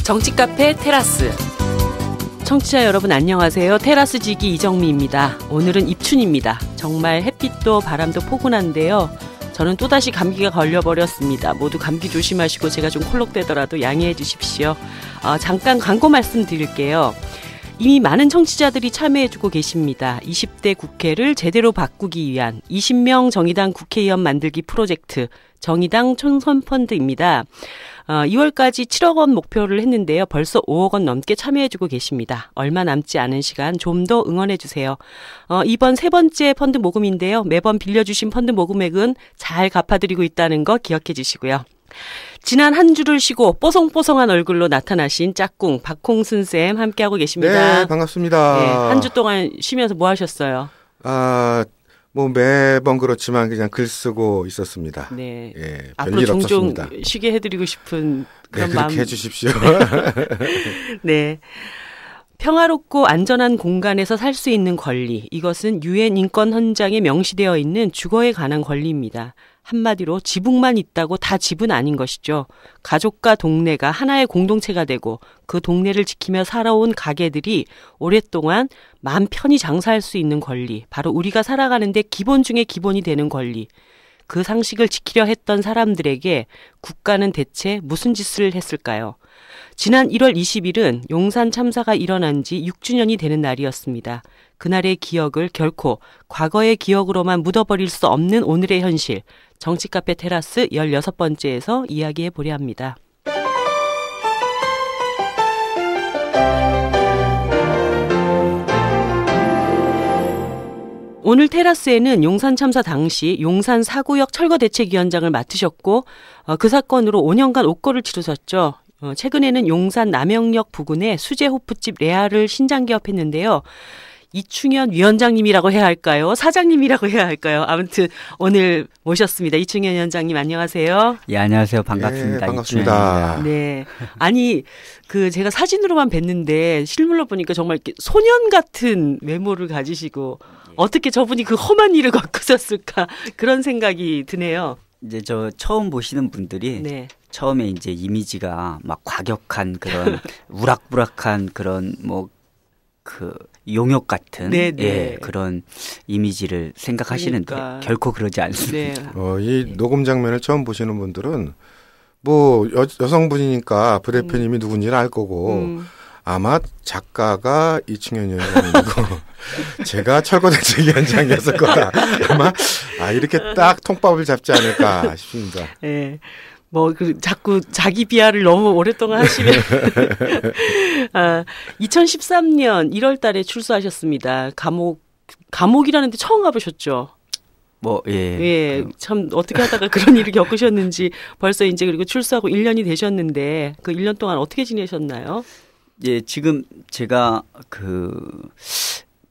정치 카페 테라스. 청취자 여러분 안녕하세요. 테라스 지기 이정미입니다. 오늘은 입춘입니다. 정말 햇빛도 바람도 포근한데요. 저는 또다시 감기가 걸려버렸습니다. 모두 감기 조심하시고 제가 좀 콜록대더라도 양해해 주십시오. 잠깐 광고 말씀드릴게요. 이미 많은 청취자들이 참여해주고 계십니다. 20대 국회를 제대로 바꾸기 위한 20명 정의당 국회의원 만들기 프로젝트 정의당 총선펀드입니다. 2월까지 7억 원 목표를 했는데요. 벌써 5억 원 넘게 참여해주고 계십니다. 얼마 남지 않은 시간 좀 더 응원해주세요. 이번 세 번째 펀드 모금인데요. 매번 빌려주신 펀드 모금액은 잘 갚아드리고 있다는 거 기억해 주시고요. 지난 한 주를 쉬고 뽀송뽀송한 얼굴로 나타나신 짝꿍 박홍순 쌤 함께하고 계십니다. 네, 반갑습니다. 네, 한 주 동안 쉬면서 뭐 하셨어요? 뭐 매번 그렇지만 그냥 글 쓰고 있었습니다. 네. 예, 앞으로 종종 쉬게 해드리고 싶은 그런 네, 마음. 그렇게 해주십시오. 네. 평화롭고 안전한 공간에서 살 수 있는 권리. 이것은 유엔 인권 헌장에 명시되어 있는 주거에 관한 권리입니다. 한마디로 지붕만 있다고 다 집은 아닌 것이죠. 가족과 동네가 하나의 공동체가 되고 그 동네를 지키며 살아온 가게들이 오랫동안 마음 편히 장사할 수 있는 권리. 바로 우리가 살아가는데 기본 중에 기본이 되는 권리. 그 상식을 지키려 했던 사람들에게 국가는 대체 무슨 짓을 했을까요? 지난 1월 20일은 용산 참사가 일어난 지 6주년이 되는 날이었습니다. 그날의 기억을 결코 과거의 기억으로만 묻어버릴 수 없는 오늘의 현실. 정치카페 테라스 16번째에서 이야기해 보려 합니다. 오늘 테라스에는 용산 참사 당시 용산 4구역 철거대책위원장을 맡으셨고 그 사건으로 5년간 옥고를 치르셨죠. 최근에는 용산 남영역 부근에 수제 호프집 레아를 신장 개업했는데요. 이충현 위원장님이라고 해야 할까요? 사장님이라고 해야 할까요? 아무튼 오늘 모셨습니다. 이충현 위원장님 안녕하세요. 예, 안녕하세요. 반갑습니다. 네, 반갑습니다. 네. 아니, 제가 사진으로만 뵀는데 실물로 보니까 정말 이렇게 소년 같은 외모를 가지시고 어떻게 저분이 그 험한 일을 겪으셨을까 그런 생각이 드네요. 이제 저 처음 보시는 분들이 네. 처음에 이제 이미지가 막 과격한 그런 우락부락한 그런 뭐 그 용역 같은 예, 그런 이미지를 생각하시는데 그러니까. 결코 그러지 않습니다. 네. 이 녹음 장면을 처음 보시는 분들은 뭐 여성분이니까 부대표님이 누군지는 알 거고 아마 작가가 이충현 위원장이고 제가 철거대책위원장이었을 거다. 아마 이렇게 딱 통밥을 잡지 않을까 싶습니다. 네. 자꾸 자기 비하를 너무 오랫동안 하시면. 2013년 1월 달에 출소하셨습니다. 감옥이라는데 처음 가보셨죠? 예. 참, 어떻게 하다가 그런 일을 겪으셨는지 벌써 이제 그리고 출소하고 1년이 되셨는데 그 1년 동안 어떻게 지내셨나요? 예, 지금 제가 그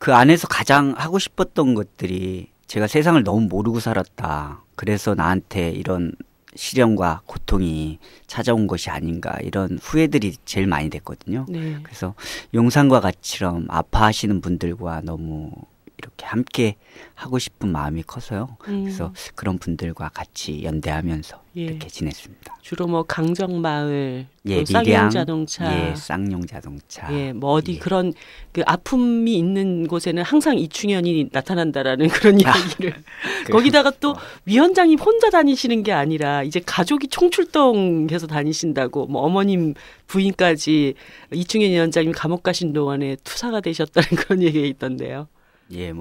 안에서 가장 하고 싶었던 것들이 제가 세상을 너무 모르고 살았다. 그래서 나한테 이런 시련과 고통이 찾아온 것이 아닌가 이런 후회들이 제일 많이 됐거든요. 네. 그래서 용산과 같이처럼 아파하시는 분들과 너무 이렇게 함께 하고 싶은 마음이 커서요. 그래서 그런 분들과 같이 연대하면서 이렇게 지냈습니다. 주로 강정마을, 예, 쌍용자동차, 예, 쌍용자동차, 예, 어디 그런 그 아픔이 있는 곳에는 항상 이충현이 나타난다라는 그런 이야기를. 거기다가 또 위원장님 혼자 다니시는 게 아니라 이제 가족이 총출동해서 다니신다고 어머님 부인까지 이충현 위원장님 감옥 가신 동안에 투사가 되셨다는 그런 얘기가 있던데요. 예,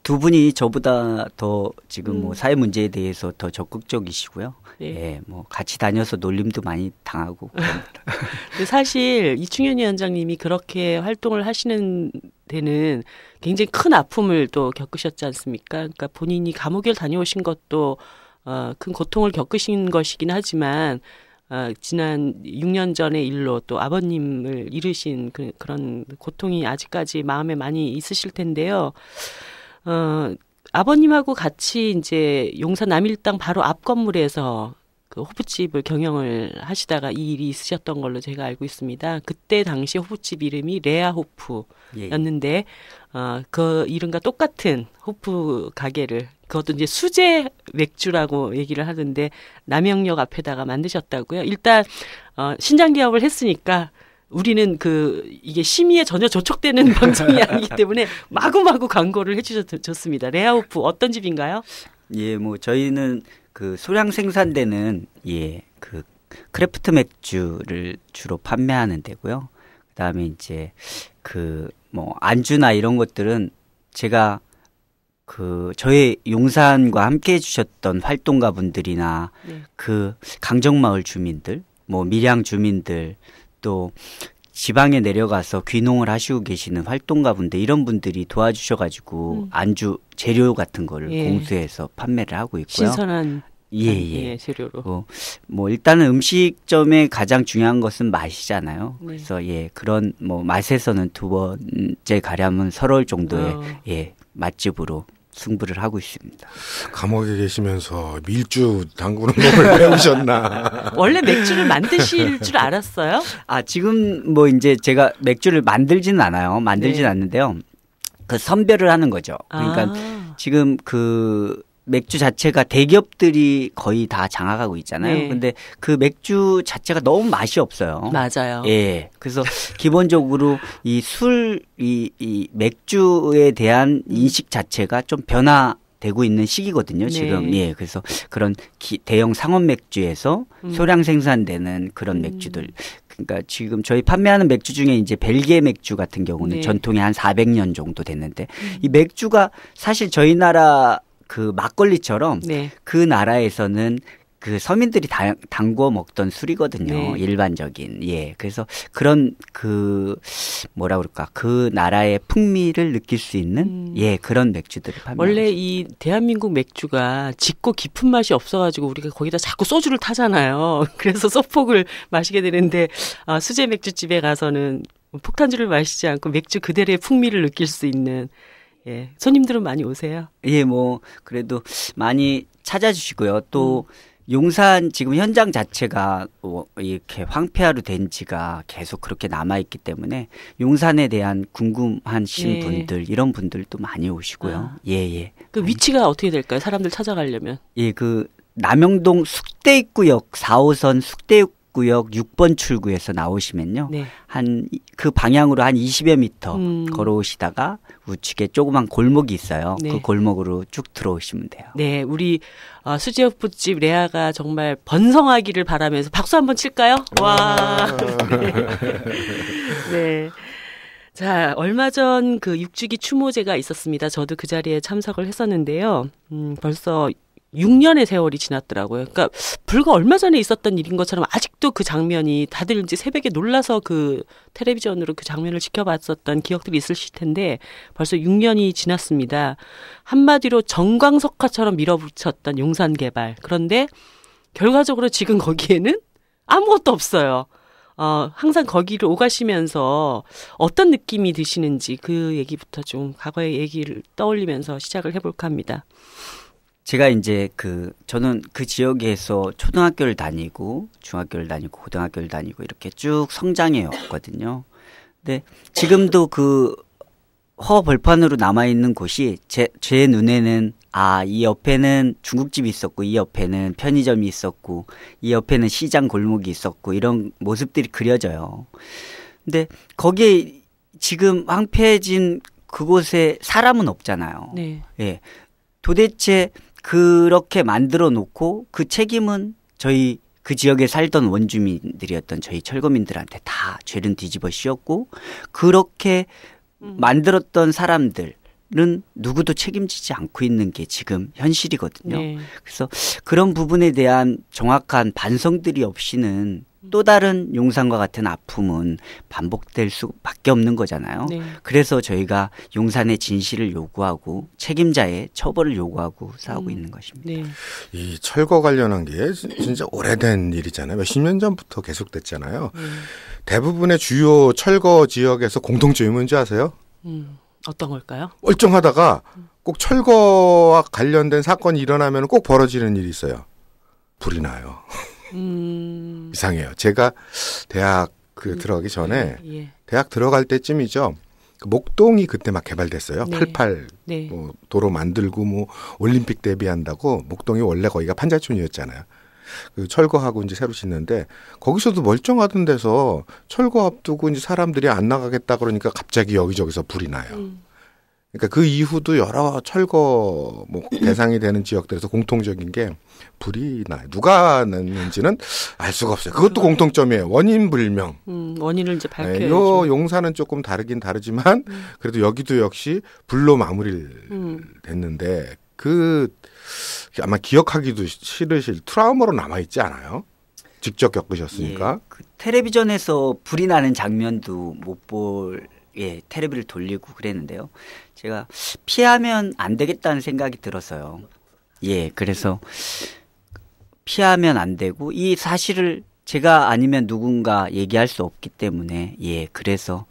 두 분이 저보다 더 지금 사회 문제에 대해서 더 적극적이시고요. 예, 같이 다녀서 놀림도 많이 당하고 그럽니다. 근데 사실 이충현 위원장님이 그렇게 활동을 하시는 데는 굉장히 큰 아픔을 또 겪으셨지 않습니까? 그러니까 본인이 감옥에 다녀오신 것도 큰 고통을 겪으신 것이긴 하지만 지난 6년 전의 일로 또 아버님을 잃으신 그런 고통이 아직까지 마음에 많이 있으실 텐데요. 아버님하고 같이 이제 용산 남일당 바로 앞 건물에서 그 호프집을 경영을 하시다가 이 일이 있으셨던 걸로 제가 알고 있습니다. 그때 당시 호프집 이름이 레아 호프였는데 그 이름과 똑같은 호프 가게를 그것도 이제 수제 맥주라고 얘기를 하던데 남영역 앞에다가 만드셨다고요. 일단 신장 개업을 했으니까 우리는 이게 심의에 전혀 저촉되는 방송이 아니기 때문에 마구마구 광고를 해주셔도 좋습니다. 레아호프 어떤 집인가요? 예, 뭐 저희는 그 소량 생산되는 그 크래프트 맥주를 주로 판매하는 데고요. 그다음에 이제 그 뭐 안주나 이런 것들은 제가 저의 용산과 함께 해주셨던 활동가 분들이나 네. 그 강정마을 주민들, 뭐 밀양 주민들, 또 지방에 내려가서 귀농을 하시고 계시는 활동가 분들 이런 분들이 도와주셔가지고 안주 재료 같은 거를 공수해서 판매를 하고 있고요. 신선한 재료로. 뭐 일단은 음식점의 가장 중요한 것은 맛이잖아요. 네. 그래서 그런 뭐 맛에서는 두 번째 가량은 서러울 정도의 맛집으로 승부를 하고 있습니다. 감옥에 계시면서 밀주 담그는 법을 배우셨나? 원래 맥주를 만드실 줄 알았어요? 지금 뭐 이제 제가 맥주를 만들지는 않아요. 만들지는 않는데요. 그 선별을 하는 거죠. 그러니까 지금 그 맥주 자체가 대기업들이 거의 다 장악하고 있잖아요. 네. 근데 그 맥주 자체가 너무 맛이 없어요. 맞아요. 예. 그래서 기본적으로 이 맥주에 대한 인식 자체가 좀 변화되고 있는 시기거든요. 지금. 네. 그래서 그런 대형 상업 맥주에서 소량 생산되는 그런 맥주들. 그러니까 지금 저희 판매하는 맥주 중에 이제 벨기에 맥주 같은 경우는 전통이 한 400년 정도 됐는데 이 맥주가 사실 저희 나라 그 막걸리처럼 그 나라에서는 그 서민들이 담궈 먹던 술이거든요. 일반적인. 그래서 그런 뭐라 그럴까. 그 나라의 풍미를 느낄 수 있는 그런 맥주들을 판매하고 원래 이 대한민국 맥주가 짙고 깊은 맛이 없어가지고 우리가 거기다 자꾸 소주를 타잖아요. 그래서 소폭을 마시게 되는데 수제 맥주집에 가서는 폭탄주를 마시지 않고 맥주 그대로의 풍미를 느낄 수 있는 손님들은 많이 오세요? 뭐 그래도 많이 찾아주시고요. 또 용산 지금 현장 자체가 이렇게 황폐화로 된 지가 계속 그렇게 남아있기 때문에 용산에 대한 궁금하신 분들 이런 분들도 많이 오시고요. 그 위치가 어떻게 될까요? 사람들 찾아가려면? 그 남영동 숙대입구역 4호선 숙대입구역 6번 출구에서 나오시면요. 한 그 방향으로 한 20여 미터 걸어오시다가 우측에 조그만 골목이 있어요. 그 골목으로 쭉 들어오시면 돼요. 네, 우리 수제호프집 레아가 정말 번성하기를 바라면서 박수 한번 칠까요? 와. 네. 자, 얼마 전 그 6주기 추모제가 있었습니다. 저도 그 자리에 참석을 했었는데요. 벌써 6년의 세월이 지났더라고요. 그러니까 불과 얼마 전에 있었던 일인 것처럼 아직도 그 장면이 다들 이제 새벽에 놀라서 그 텔레비전으로 그 장면을 지켜봤었던 기억들이 있으실 텐데 벌써 6년이 지났습니다. 한마디로 정광석화처럼 밀어붙였던 용산개발. 그런데 결과적으로 지금 거기에는 아무것도 없어요. 항상 거기를 오가시면서 어떤 느낌이 드시는지 그 얘기부터 좀 과거의 얘기를 떠올리면서 시작을 해볼까 합니다. 제가 이제 저는 그 지역에서 초등학교를 다니고 중학교를 다니고 고등학교를 다니고 이렇게 쭉 성장해 왔거든요. 근데 지금도 그 허벌판으로 남아있는 곳이 제 눈에는 이 옆에는 중국집이 있었고 이 옆에는 편의점이 있었고 이 옆에는 시장 골목이 있었고 이런 모습들이 그려져요. 근데 거기에 지금 황폐해진 그곳에 사람은 없잖아요. 도대체 그렇게 만들어 놓고 그 책임은 저희 그 지역에 살던 원주민들이었던 저희 철거민들한테 다 죄는 뒤집어 씌웠고 그렇게 만들었던 사람들은 누구도 책임지지 않고 있는 게 지금 현실이거든요. 그래서 그런 부분에 대한 정확한 반성들이 없이는 또 다른 용산과 같은 아픔은 반복될 수밖에 없는 거잖아요. 그래서 저희가 용산의 진실을 요구하고 책임자의 처벌을 요구하고 싸우고 있는 것입니다. 이 철거 관련한 게 진짜 오래된 일이잖아요. 몇십 년 전부터 계속됐잖아요. 대부분의 주요 철거 지역에서 공통점이 뭔지 아세요? 어떤 걸까요? 멀쩡하다가 꼭 철거와 관련된 사건이 일어나면 꼭 벌어지는 일이 있어요. 불이 나요. 이상해요. 제가 대학 들어가기 전에 대학 들어갈 때쯤이죠. 목동이 그때 막 개발됐어요. 88 뭐 도로 만들고 뭐 올림픽 대비한다고 목동이 원래 거기가 판자촌이었잖아요. 그 철거하고 이제 새로 짓는데 거기서도 멀쩡하던 데서 철거 앞두고 이제 사람들이 안 나가겠다 그러니까 갑자기 여기저기서 불이 나요. 그러니까 그 이후도 여러 철거 뭐 대상이 되는 지역들에서 공통적인 게 불이 나요. 누가 냈는지는 알 수가 없어요. 그것도 공통점이에요. 원인 불명. 원인을 이제 밝혀야죠. 네, 요 용사는 조금 다르긴 다르지만 그래도 여기도 역시 불로 마무리됐는데 그 아마 기억하기도 싫으실 트라우마로 남아있지 않아요? 직접 겪으셨으니까. 예, 그 텔레비전에서 불이 나는 장면도 못 볼 텔레비를 돌리고 그랬는데요. 제가 피하면 안 되겠다는 생각이 들었어요. 예, 그래서 피하면 안 되고 이 사실을 제가 아니면 누군가 얘기할 수 없기 때문에 그래서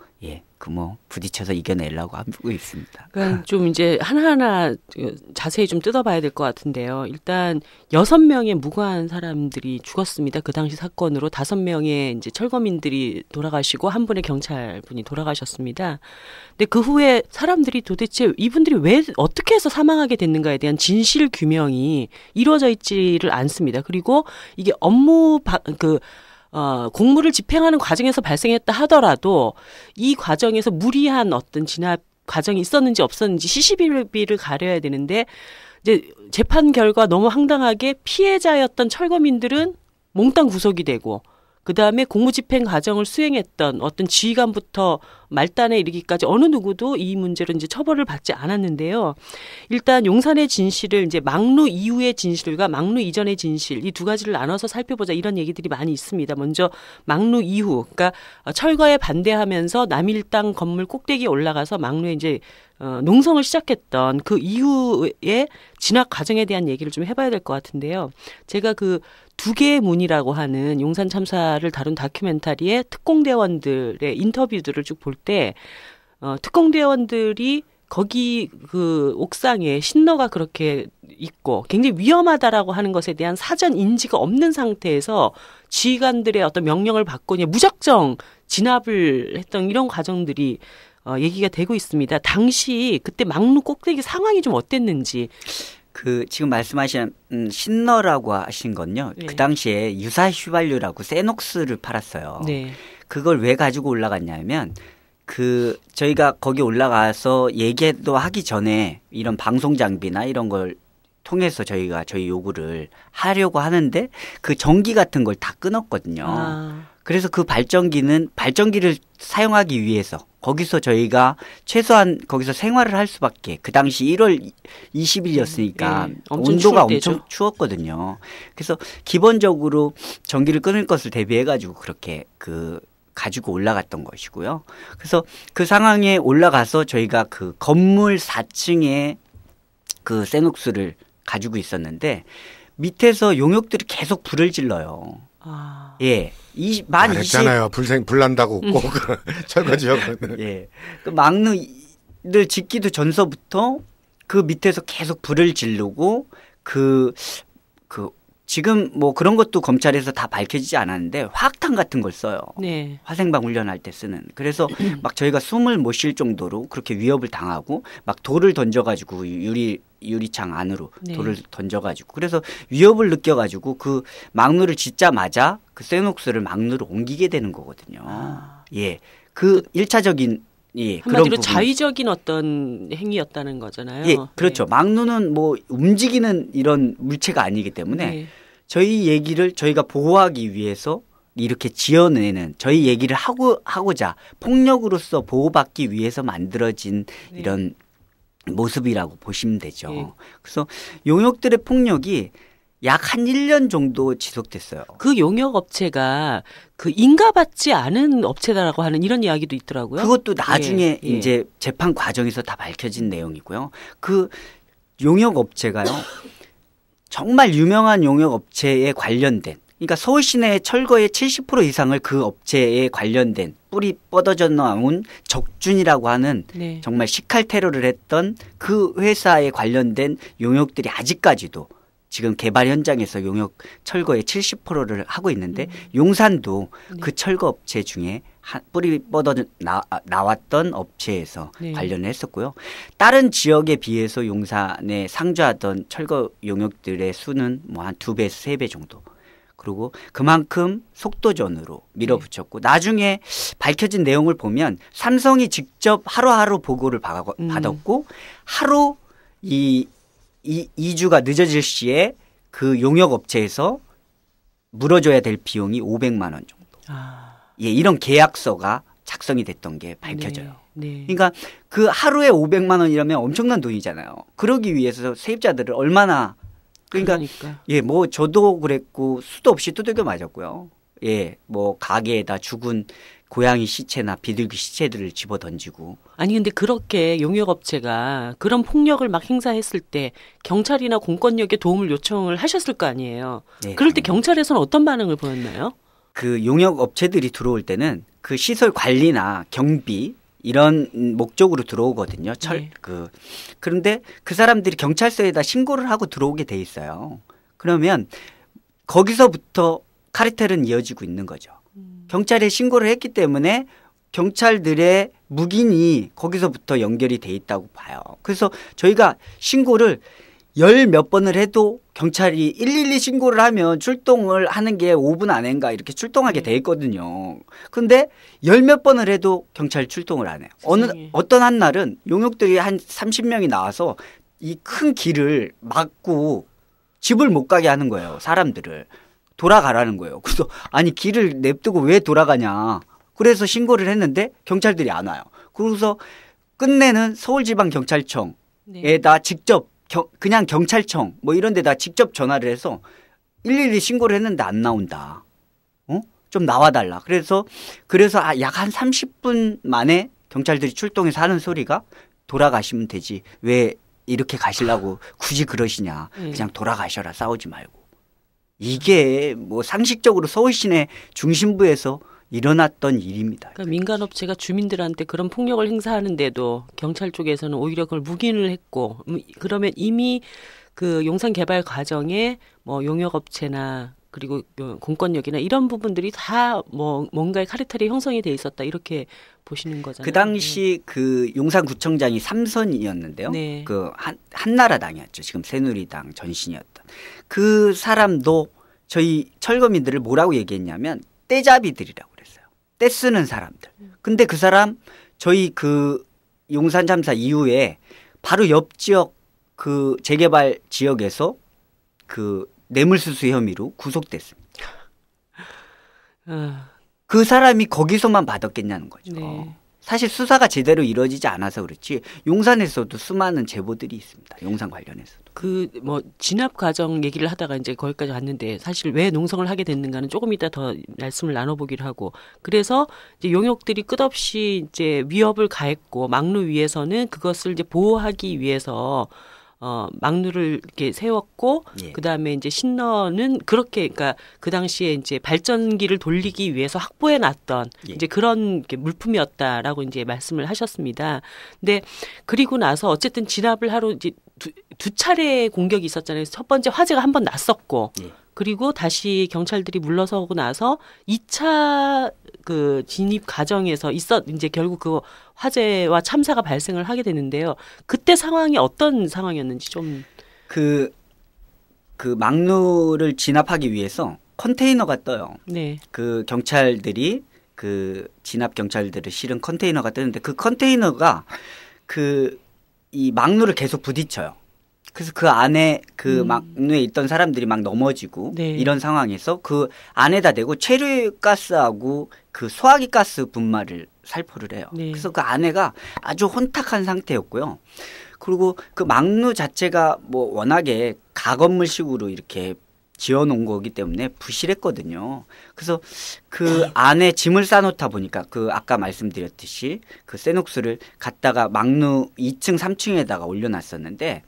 뭐 부딪혀서 이겨내려고 하고 있습니다. 그러니까 좀 이제 하나하나 자세히 좀 뜯어봐야 될 것 같은데요. 일단 6명의 무고한 사람들이 죽었습니다. 그 당시 사건으로 5명의 이제 철거민들이 돌아가시고 한 분의 경찰분이 돌아가셨습니다. 근데 그 후에 사람들이 도대체 이분들이 왜 어떻게 해서 사망하게 됐는가에 대한 진실 규명이 이루어져 있지를 않습니다. 그리고 이게 공무를 집행하는 과정에서 발생했다 하더라도 이 과정에서 무리한 어떤 진압 과정이 있었는지 없었는지 시시비비를 가려야 되는데 이제 재판 결과 너무 황당하게 피해자였던 철거민들은 몽땅 구속이 되고 그다음에 공무집행 과정을 수행했던 어떤 지휘관부터 말단에 이르기까지 어느 누구도 이 문제로 이제 처벌을 받지 않았는데요. 일단 용산의 진실을 이제 막루 이후의 진실과 막루 이전의 진실 이 두 가지를 나눠서 살펴보자 이런 얘기들이 많이 있습니다. 먼저 막루 이후, 그러니까 철거에 반대하면서 남일당 건물 꼭대기에 올라가서 막루에 이제 농성을 시작했던 그 이후의 진압 과정에 대한 얘기를 좀 해봐야 될 것 같은데요. 제가 그 2개의 문이라고 하는 용산 참사를 다룬 다큐멘터리의 특공대원들의 인터뷰들을 쭉 볼 때 특공대원들이 거기 그 옥상에 신너가 그렇게 있고 굉장히 위험하다라고 하는 것에 대한 사전 인지가 없는 상태에서 지휘관들의 어떤 명령을 받고 그냥 무작정 진압을 했던 이런 과정들이 얘기가 되고 있습니다. 당시 그때 막루 꼭대기 상황이 좀 어땠는지. 그 지금 말씀하신 신너라고 하신 건요. 네. 그 당시에 유사 휘발유라고 세녹스를 팔았어요. 네. 그걸 왜 가지고 올라갔냐면 그 저희가 거기 올라가서 얘기도 하기 전에 이런 방송 장비나 이런 걸 통해서 저희가 저희 요구를 하려고 하는데 그 전기 같은 걸 다 끊었거든요. 그래서 그 발전기를 사용하기 위해서 거기서 저희가 최소한 거기서 생활을 할 수밖에 그 당시 1월 20일이었으니까 온도가 엄청 추웠거든요. 그래서 기본적으로 전기를 끊을 것을 대비해 가지고 그렇게 가지고 올라갔던 것이고요. 그래서 그 상황에 올라가서 저희가 그 건물 4층에 그 세녹스를 가지고 있었는데 밑에서 용역들이 계속 불을 질러요. 예. 말했잖아요. 불 난다고 꼭 철거 지역은. 예. 그 막루를 짓기도 전서부터 그 밑에서 계속 불을 지르고 지금 뭐 그런 것도 검찰에서 다 밝혀지지 않았는데 화학탄 같은 걸 써요. 네. 화생방 훈련할 때 쓰는. 그래서 막 저희가 숨을 못 쉴 정도로 그렇게 위협을 당하고 막 돌을 던져가지고 유리창 안으로 돌을 던져가지고 그래서 위협을 느껴가지고 그 막루를 짓자마자 그 세녹스를 막루로 옮기게 되는 거거든요. 예. 그 1차적인 한마디로 자의적인 어떤 행위였다는 거잖아요. 예, 그렇죠. 막루는 뭐 움직이는 이런 물체가 아니기 때문에 저희 얘기를 저희가 보호하기 위해서 이렇게 지어내는 저희 얘기를 하고자 폭력으로서 보호받기 위해서 만들어진 이런 모습이라고 보시면 되죠. 그래서 용역들의 폭력이 약 한 1년 정도 지속됐어요. 그 용역 업체가 그 인가받지 않은 업체다라고 하는 이런 이야기도 있더라고요. 그것도 나중에 이제 재판 과정에서 다 밝혀진 내용이고요. 그 용역 업체가요. 정말 유명한 용역 업체에 관련된 그러니까 서울 시내 철거의 70% 이상을 그 업체에 관련된 뿌리 뻗어져 나온 적준이라고 하는 정말 식칼 테러를 했던 그 회사에 관련된 용역들이 아직까지도 지금 개발 현장에서 용역 철거의 70%를 하고 있는데 용산도 그 철거 업체 중에 뿌리 뻗어 나왔던 업체에서 관련을 했었고요. 다른 지역에 비해서 용산에 상주하던 철거 용역들의 수는 뭐 한 2배에서 3배 정도. 그리고 그만큼 속도전으로 밀어붙였고 나중에 밝혀진 내용을 보면 삼성이 직접 하루하루 보고를 받았고 하루 이주가 늦어질 시에 그 용역업체에서 물어줘야 될 비용이 500만 원 정도. 예, 이런 계약서가 작성이 됐던 게 밝혀져요. 네. 그러니까 그 하루에 500만 원이라면 엄청난 돈이잖아요. 그러기 위해서 세입자들을 얼마나 그러니까 예, 뭐 저도 그랬고 수도 없이 두들겨 맞았고요. 예, 뭐 가게에다 죽은 고양이 시체나 비둘기 시체들을 집어 던지고. 아니 근데 그렇게 용역업체가 그런 폭력을 막 행사했을 때 경찰이나 공권력에 도움을 요청을 하셨을 거 아니에요. 네, 그럴 때 경찰에서는 어떤 반응을 보였나요? 그 용역업체들이 들어올 때는 그 시설 관리나 경비 이런 목적으로 들어오거든요. 네. 그런데 그 사람들이 경찰서에다 신고를 하고 들어오게 돼 있어요. 그러면 거기서부터 카르텔은 이어지고 있는 거죠. 경찰에 신고를 했기 때문에 경찰들의 묵인이 거기서부터 연결이 돼 있다고 봐요. 그래서 저희가 신고를 10몇 번을 해도 경찰이 112 신고를 하면 출동을 하는 게 5분 안인가 이렇게 출동하게 돼 있거든요. 근데 10몇 번을 해도 경찰이 출동을 안 해요. 어떤 한 날은 용역들이 한 30명이 나와서 이 큰 길을 막고 집을 못 가게 하는 거예요. 사람들을. 돌아가라는 거예요. 그래서 아니 길을 냅두고 왜 돌아가냐. 그래서 신고를 했는데 경찰들이 안 와요. 그래서 끝내는 서울지방경찰청에다 직접 그냥 경찰청 뭐 이런 데다 직접 전화를 해서 112 신고를 했는데 안 나온다. 좀 나와달라. 그래서 약 한 30분 만에 경찰들이 출동해서 하는 소리가 돌아가시면 되지. 왜 이렇게 가시려고 굳이 그러시냐. 그냥 돌아가셔라. 싸우지 말고. 이게 뭐 상식적으로 서울 시내 중심부에서 일어났던 일입니다. 그러니까 민간업체가 주민들한테 그런 폭력을 행사하는데도 경찰 쪽에서는 오히려 그걸 묵인을 했고 그러면 이미 그 용산 개발 과정에 뭐 용역업체나 그리고 공권력이나 이런 부분들이 다 뭐 뭔가의 카르텔이 형성이 돼 있었다 이렇게 보시는 거잖아요. 그 당시 그 용산구청장이 삼선이었는데요. 네. 그 한나라당이었죠. 지금 새누리당 전신이었던 그 사람도 저희 철거민들을 뭐라고 얘기했냐면 떼잡이들이라고 그랬어요. 떼 쓰는 사람들. 근데 그 사람 저희 그 용산 참사 이후에 바로 옆 지역 그 재개발 지역에서 그 뇌물수수 혐의로 구속됐습니다. 그 사람이 거기서만 받았겠냐는 거죠. 네. 사실 수사가 제대로 이루어지지 않아서 그렇지 용산에서도 수많은 제보들이 있습니다. 용산 관련해서도. 그 뭐 진압 과정 얘기를 하다가 이제 거기까지 갔는데 사실 왜 농성을 하게 됐는가는 조금 이따 더 말씀을 나눠보기로 하고 그래서 이제 용역들이 끝없이 이제 위협을 가했고 막루 위에서는 그것을 이제 보호하기 위해서 막루를 이렇게 세웠고 예. 그다음에 이제 신너는 그렇게 그러니까 그 당시에 이제 발전기를 돌리기 위해서 확보해 놨던 예. 이제 그런 물품이었다라고 이제 말씀을 하셨습니다. 근데 그리고 나서 어쨌든 진압을 하러 이제 두 차례 공격이 있었잖아요. 첫 번째 화재가 한 번 났었고 예. 그리고 다시 경찰들이 물러서고 나서 2차 그 진입 과정에서 이제 결국 그 화재와 참사가 발생을 하게 되는데요. 그때 상황이 어떤 상황이었는지 좀. 그 막루를 진압하기 위해서 컨테이너가 떠요. 네. 그 경찰들이 그 진압 경찰들을 실은 컨테이너가 뜨는데 그 컨테이너가 이 막루를 계속 부딪혀요. 그래서 그 안에 그 막루에 있던 사람들이 막 넘어지고 네. 이런 상황에서 그 안에다 대고 체류가스하고 그 소화기 가스 분말을 살포를 해요. 네. 그래서 그 안에가 아주 혼탁한 상태였고요. 그리고 그 막루 자체가 뭐 워낙에 가건물식으로 이렇게 지어놓은 거기 때문에 부실했거든요. 그래서 그 안에 짐을 싸놓다 보니까 그 아까 말씀드렸듯이 그 세녹스를 갖다가 막루 2층, 3층에다가 올려놨었는데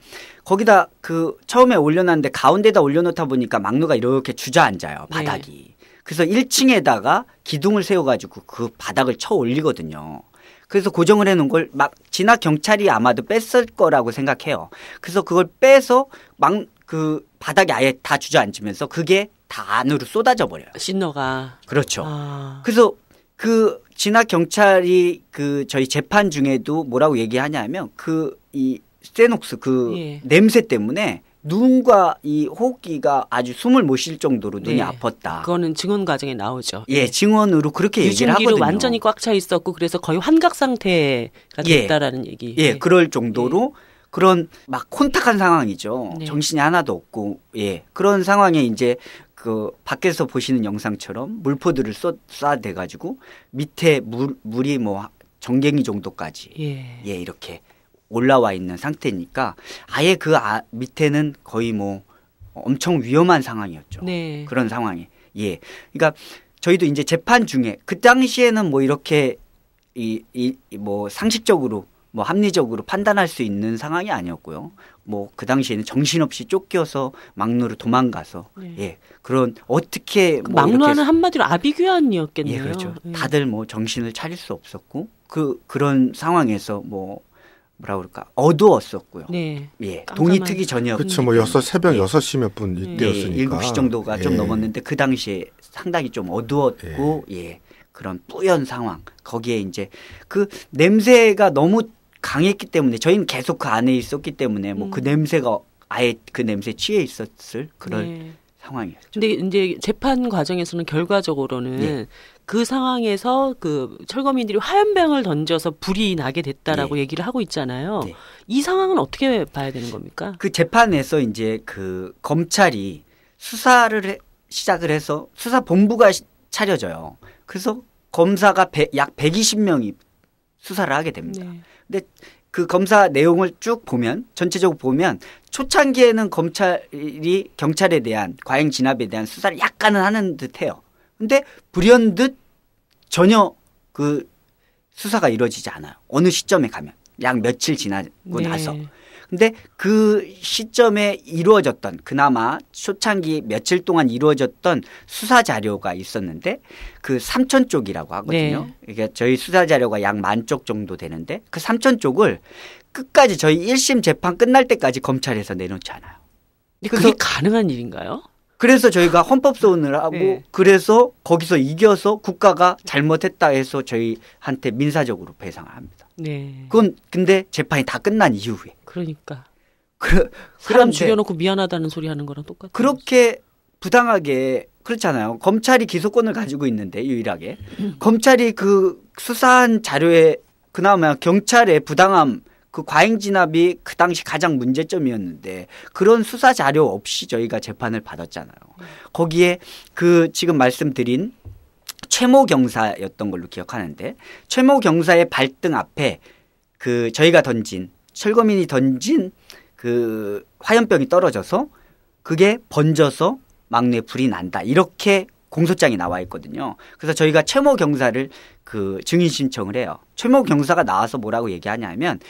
거기다 그 처음에 올려놨는데 가운데다 올려놓다 보니까 막루가 이렇게 주저앉아요. 바닥이. 네. 그래서 1층에다가 기둥을 세워가지고 그 바닥을 쳐 올리거든요. 그래서 고정을 해놓은 걸 막 진압 경찰이 아마도 뺐을 거라고 생각해요. 그래서 그걸 빼서 그 바닥에 아예 다 주저앉으면서 그게 다 안으로 쏟아져 버려요. 신너가. 그렇죠. 그래서 그 진압 경찰이 그 저희 재판 중에도 뭐라고 얘기하냐면 이 세녹스 그 예. 냄새 때문에 눈과 이 호흡기가 아주 숨을 못 쉴 정도로 눈이 네. 아팠다. 그거는 증언 과정에 나오죠. 예, 증언으로 그렇게 얘기를 하거든요. 유증기로 완전히 꽉 차 있었고 그래서 거의 환각 상태가 됐다라는 얘기. 예, 그럴 정도로 그런 막 혼탁한 상황이죠. 네. 정신이 하나도 없고 그런 상황에 이제 그 밖에서 보시는 영상처럼 물포들을 쏴대 가지고 밑에 물이 뭐 정갱이 정도까지 이렇게 올라와 있는 상태니까 아예 그 밑에는 거의 뭐 엄청 위험한 상황이었죠. 네. 그런 상황에. 그러니까 저희도 이제 재판 중에 그 당시에는 뭐 이렇게 뭐 상식적으로 뭐 합리적으로 판단할 수 있는 상황이 아니었고요. 뭐 그 당시에는 정신없이 쫓겨서 막루로 도망가서 그런 어떻게 그 뭐 막루하는 한마디로 아비규환이었겠네요. 그렇죠. 다들 뭐 정신을 차릴 수 없었고 그런 상황에서 뭐라 그럴까 어두웠었고요. 동이 트기 전이었고. 그렇죠. 뭐 새벽 6시 몇 분 이때였으니까. 7시 정도가 좀 넘었는데 그 당시에 상당히 좀 어두웠고 그런 뿌연 상황. 거기에 이제 그 냄새가 너무 강했기 때문에 저희는 계속 그 안에 있었기 때문에 뭐 그 냄새가 아예 그 냄새에 취해 있었을 그런 상황이었죠. 근데 이제 재판 과정에서는 결과적으로는 그 상황에서 그 철거민들이 화염병을 던져서 불이 나게 됐다라고 얘기를 하고 있잖아요. 이 상황은 어떻게 봐야 되는 겁니까? 그 재판에서 이제 그 검찰이 수사를 시작을 해서 수사본부가 차려져요. 그래서 검사가 약 120명이 수사를 하게 됩니다. 근데 그 검사 내용을 쭉 보면 전체적으로 보면 초창기에는 검찰이 경찰에 대한 과잉 진압에 대한 수사를 약간은 하는 듯해요. 근데 불현듯 전혀 그 수사가 이루어지지 않아요. 어느 시점에 가면 약 며칠 지나고 나서. 근데 그 시점에 이루어졌던 그나마 초창기 며칠 동안 이루어졌던 수사 자료가 있었는데 그 3,000쪽이라고 하거든요. 그러니까 저희 수사 자료가 약 10,000쪽 정도 되는데 그 3,000쪽을 끝까지 저희 1심 재판 끝날 때까지 검찰에서 내놓지 않아요. 근데 그게 가능한 일인가요? 그래서 저희가 헌법소원을 하고 그래서 거기서 이겨서 국가가 잘못했다 해서 저희한테 민사적으로 배상을 합니다. 그건 근데 재판이 다 끝난 이후에. 그러니까. 사람 죽여놓고 미안하다는 소리 하는 거랑 똑같아요. 그렇게 부당하게 그렇잖아요. 검찰이 기소권을 가지고 있는데 유일하게. 검찰이 그 수사한 자료에 그나마 경찰의 부당함 그 과잉 진압이 그 당시 가장 문제점이었는데 그런 수사 자료 없이 저희가 재판을 받았잖아요. 거기에 그 지금 말씀드린 최모 경사였던 걸로 기억하는데 최모 경사의 발등 앞에 그 저희가 던진 철거민이 던진 그 화염병이 떨어져서 그게 번져서 막내에 불이 난다. 이렇게 공소장이 나와 있거든요. 그래서 저희가 최모 경사를 그 증인 신청을 해요. 최모 경사가 나와서 뭐라고 얘기하냐면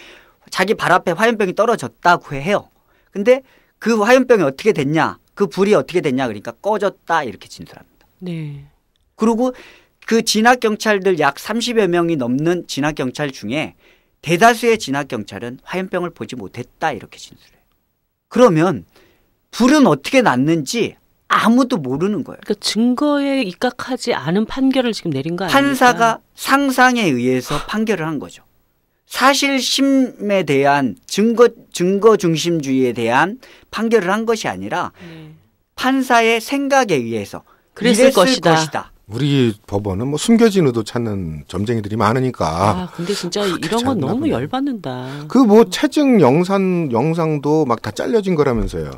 자기 발 앞에 화염병이 떨어졌다고 해요. 근데 그 화염병이 어떻게 됐냐? 그 불이 어떻게 됐냐? 그러니까 꺼졌다 이렇게 진술합니다. 그리고 그 진압 경찰들 약 30여 명이 넘는 진압 경찰 중에 대다수의 진압 경찰은 화염병을 보지 못했다 이렇게 진술해요. 그러면 불은 어떻게 났는지 아무도 모르는 거예요. 그러니까 증거에 입각하지 않은 판결을 지금 내린 거 아닙니까? 판사가 상상에 의해서 판결을 한 거죠. 사실심에 대한 증거 중심주의에 대한 판결을 한 것이 아니라 판사의 생각에 의해서 그랬을 것이다. 우리 법원은 뭐 숨겨진 의도 찾는 점쟁이들이 많으니까. 근데 진짜 이런 건 너무 보네. 열받는다. 그 뭐 체증 영상도 막 다 잘려진 거라면서요.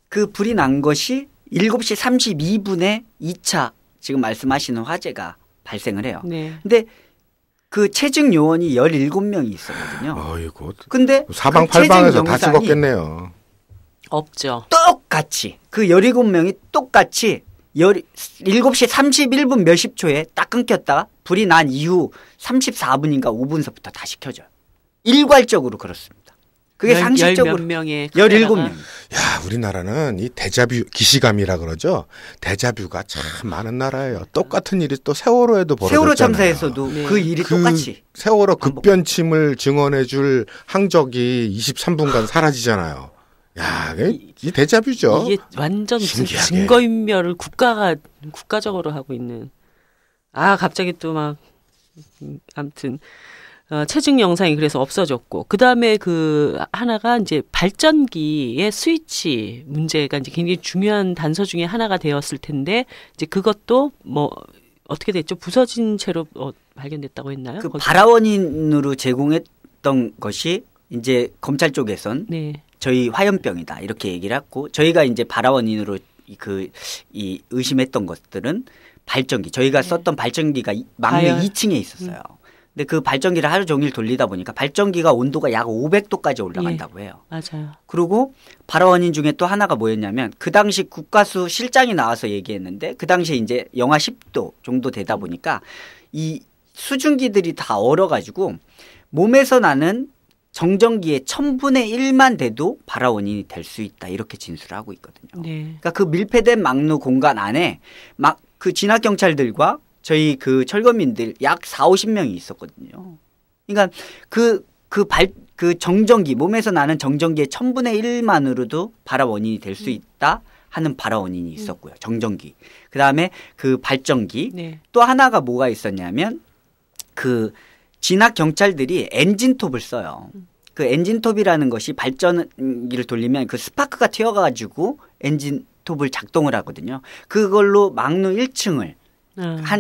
그 불이 난 것이 7시 32분에 2차 지금 말씀하시는 화재가 발생을 해요. 근데 그 체증 요원이 17명이 있었거든요. 어이구. 근데 사방팔방에서 다 찍었겠네요. 없죠. 똑같이 그 17명이 똑같이 7시 31분 몇십 초에 딱 끊겼다가 불이 난 이후 34분인가 5분서부터 다시 켜져요. 일괄적으로 그렇습니다. 그게 상식적으로 17명. 야, 우리나라는 이 데자뷰 기시감이라 그러죠. 데자뷰가 참 많은 나라예요. 똑같은 일이 또 세월호에도 벌어졌잖아요. 세월호 참사에서도 그 일이 똑같이. 세월호 급변침을 증언해줄 항적이 23분간 사라지잖아요. 야, 이 데자뷰죠. 이게 완전 증거인멸을 국가적으로 하고 있는. 갑자기 또 막 아무튼 체증 영상이 그래서 없어졌고, 그 다음에 그 하나가 이제 발전기의 스위치 문제가 이제 굉장히 중요한 단서 중에 하나가 되었을 텐데, 이제 그것도 뭐 어떻게 됐죠? 부서진 채로 발견됐다고 했나요? 그 발화원인으로 제공했던 것이 이제 검찰 쪽에선 네. 저희 화염병이다 이렇게 얘기를 했고, 저희가 이제 발화원인으로 이 의심했던 것들은 발전기, 저희가 썼던 발전기가 막내 2층에 있었어요. 근데 그 발전기를 하루 종일 돌리다 보니까 발전기가 온도가 약 500도까지 올라간다고 해요. 맞아요. 그리고 발화원인 중에 또 하나가 뭐였냐면, 그 당시 국가수 실장이 나와서 얘기했는데, 그 당시에 이제 영하 10도 정도 되다 보니까 이 수증기들이 다 얼어가지고 몸에서 나는 정전기의 1000분의 1만 돼도 발화원인이 될 수 있다 이렇게 진술을 하고 있거든요. 네. 그러니까 그 밀폐된 막루 공간 안에 막 그 진압 경찰들과 저희 그 철거민들 약 40-50명이 있었거든요. 그러니까 그 정전기, 몸에서 나는 정전기의 1000분의 1만으로도 발화원인이 될 수 있다 하는 발화원인이 있었고요. 정전기. 그 다음에 그 발전기. 네. 또 하나가 뭐가 있었냐면, 그 진압 경찰들이 엔진톱을 써요. 그 엔진톱이라는 것이 발전기를 돌리면 그 스파크가 튀어가지고 엔진톱을 작동을 하거든요. 그걸로 막루 1층을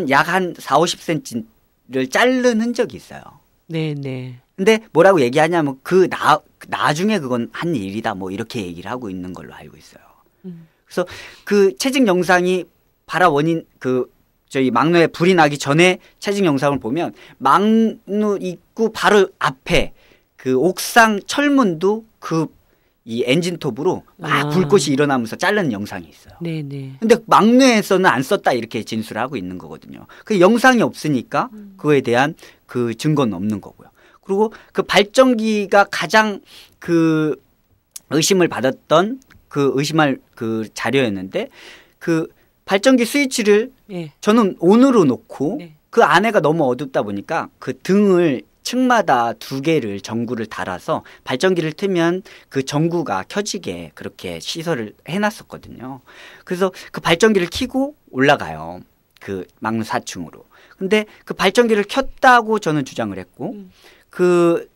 약 한 40-50cm를 자른 흔적이 있어요. 네네. 근데 뭐라고 얘기하냐면 나중에 그건 한 일이다 뭐 이렇게 얘기를 하고 있는 걸로 알고 있어요. 그래서 그 체증 영상이 발화 원인 저희 막루에 불이 나기 전에 체증 영상을 보면 막루 입구 바로 앞에 그 옥상 철문도 이 엔진톱으로 막 불꽃이 일어나면서 자르는 영상이 있어요. 네네. 근데 막루에서는 안 썼다 이렇게 진술을 하고 있는 거거든요. 그 영상이 없으니까 그거에 대한 그 증거는 없는 거고요. 그리고 그 발전기가 가장 그 의심을 받았던 의심할 그 자료였는데, 그 발전기 스위치를 저는 온으로 놓고 그 안에가 너무 어둡다 보니까 그 등을 층마다 2개를 전구를 달아서 발전기를 틀면 그 전구가 켜지게 그렇게 시설을 해놨었거든요. 그래서 그 발전기를 켜고 올라가요. 그 막루 4층으로. 근데 그 발전기를 켰다고 저는 주장을 했고, 그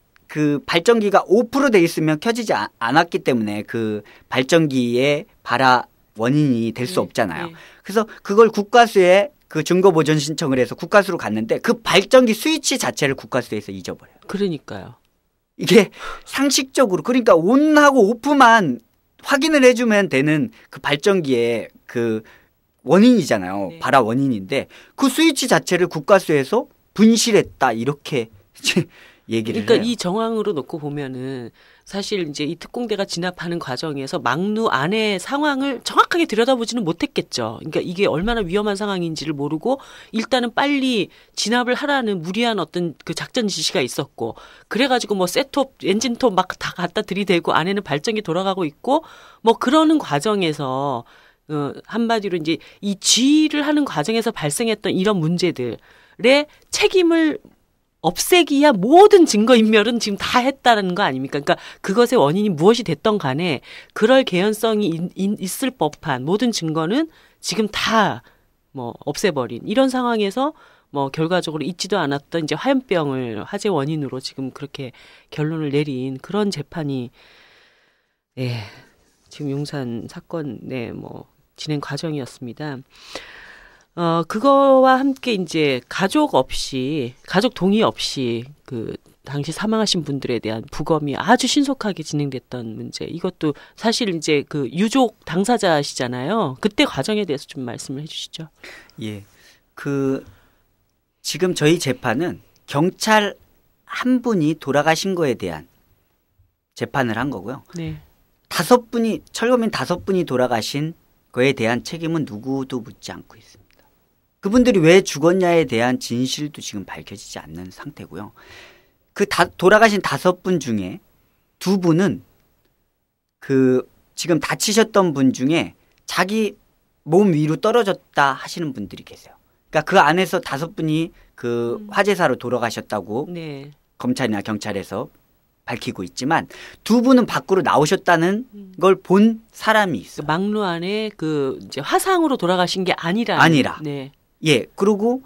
발전기가 5% 돼 있으면 켜지지 않았기 때문에 그 발전기의 발화 원인이 될 수 없잖아요. 그래서 그걸 국가수에 그 증거 보전 신청을 해서 국가수로 갔는데, 그 발전기 스위치 자체를 국가수에서 잊어버려요. 그러니까요. 이게 상식적으로, 그러니까 온하고 오프만 확인을 해주면 되는 그 발전기의 그 원인이잖아요. 발화 원인인데 그 스위치 자체를 국가수에서 분실했다 이렇게 얘기를 그러니까 해요. 이 정황으로 놓고 보면은 사실 이제 이 특공대가 진압하는 과정에서 막루 안의 상황을 정확하게 들여다보지는 못했겠죠. 그러니까 이게 얼마나 위험한 상황인지를 모르고 일단은 빨리 진압을 하라는 무리한 어떤 그 작전 지시가 있었고, 그래가지고 뭐 셋톱, 엔진톱 막 다 갖다 들이대고 안에는 발전기 돌아가고 있고 뭐 그러는 과정에서 한마디로 이제 이 지휘를 하는 과정에서 발생했던 이런 문제들의 책임을 없애기야 모든 증거인멸은 지금 다 했다는 거 아닙니까? 그러니까 그것의 원인이 무엇이 됐던 간에 그럴 개연성이 있을 법한 모든 증거는 지금 다 뭐 없애버린 이런 상황에서 뭐 결과적으로 잊지도 않았던 이제 화염병을 화재 원인으로 지금 그렇게 결론을 내린 그런 재판이 지금 용산 사건의 뭐 진행 과정이었습니다. 그거와 함께 이제 가족 동의 없이 그 당시 사망하신 분들에 대한 부검이 아주 신속하게 진행됐던 문제. 이것도 사실 이제 그 유족 당사자시잖아요. 그때 과정에 대해서 좀 말씀을 해 주시죠. 예. 지금 저희 재판은 경찰 한 분이 돌아가신 거에 대한 재판을 한 거고요. 네. 철거민 5분이 돌아가신 거에 대한 책임은 누구도 묻지 않고 있습니다. 그분들이 왜 죽었냐에 대한 진실도 지금 밝혀지지 않는 상태고요. 돌아가신 5분 중에 2분은 지금 다치셨던 분 중에 자기 몸 위로 떨어졌다 하시는 분들이 계세요. 그러니까 그 안에서 5분이 화재사로 돌아가셨다고 검찰이나 경찰에서 밝히고 있지만 2분은 밖으로 나오셨다는 걸 본 사람이 있어요. 막루 안에 이제 화상으로 돌아가신 게 아니라. 네. 예. 그리고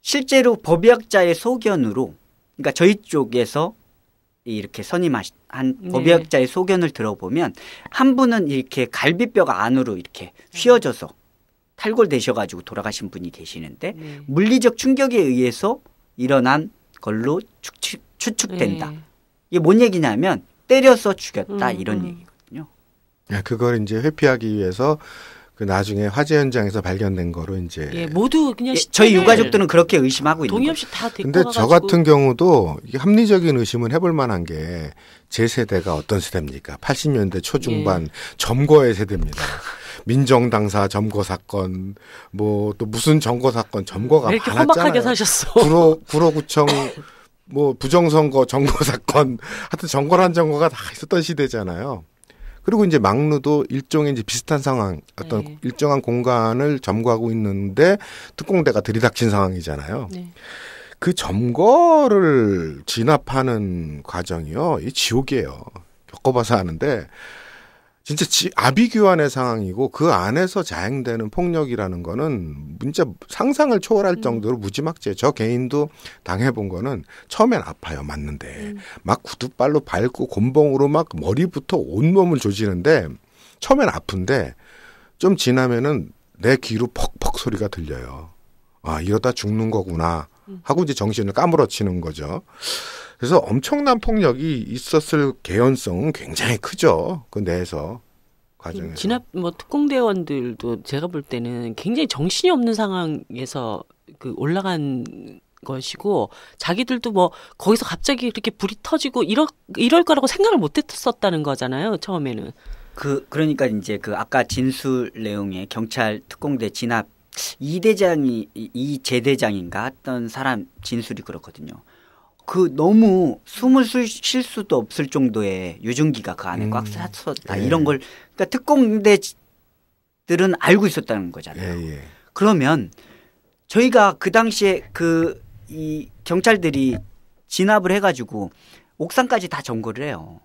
실제로 법의학자의 소견으로 그러니까 저희 쪽에서 이렇게 선임한 법의학자의 소견을 들어보면 한 분은 이렇게 갈비뼈가 안으로 이렇게 휘어져서 탈골되셔가지고 돌아가신 분이 계시는데 물리적 충격에 의해서 일어난 걸로 추측된다. 이게 뭔 얘기냐면 때려서 죽였다 이런 얘기거든요. 그걸 이제 회피하기 위해서 그 나중에 화재 현장에서 발견된 거로 이제 모두 그냥 저희 유가족들은 그렇게 의심하고 있는 동의 없이 다 데리고 근데 저 같은 경우도 이게 합리적인 의심은 해볼 만한 게 제 세대가 어떤 세대입니까? 80년대 초중반 점거의 세대입니다. 민정당사 점거 사건, 뭐 또 무슨 점거 사건, 점거가 왜 이렇게 많았잖아요. 험악하게 사셨어? 구로구청 뭐 부정선거 점거 사건, 하여튼 점거란 점거가 다 있었던 시대잖아요. 그리고 이제 막루도 일종의 이제 비슷한 상황, 어떤 일정한 공간을 점거하고 있는데 특공대가 들이닥친 상황이잖아요. 그 점거를 진압하는 과정이요, 이 지옥이에요. 겪어봐서 아는데 진짜 아비규환의 상황이고 그 안에서 자행되는 폭력이라는 거는 진짜 상상을 초월할 정도로 무지막지해요. 저 개인도 당해본 거는 처음엔 아파요. 맞는데 막 구두발로 밟고 곤봉으로 막 머리부터 온몸을 조지는데 처음엔 아픈데 좀 지나면은 내 귀로 퍽퍽 소리가 들려요. 아, 이러다 죽는 거구나 하고 이제 정신을 까무러치는 거죠. 그래서 엄청난 폭력이 있었을 개연성은 굉장히 크죠. 그 내에서 과정에서. 진압 특공대원들도 제가 볼 때는 굉장히 정신이 없는 상황에서 그 올라간 것이고 자기들도 뭐 거기서 갑자기 이렇게 불이 터지고 이럴 거라고 생각을 못 했었다는 거잖아요. 처음에는. 그러니까 이제 그 아까 진술 내용에 경찰 특공대 진압 이제대장인가 했던 사람 진술이 그렇거든요. 너무 숨을 쉴 수도 없을 정도의 유증기가 그 안에 꽉 찼었다. 이런 걸, 그러니까 특공대들은 알고 있었다는 거잖아요. 그러면 저희가 그 당시에 이 경찰들이 진압을 해가지고 옥상까지 다 점거를 해요.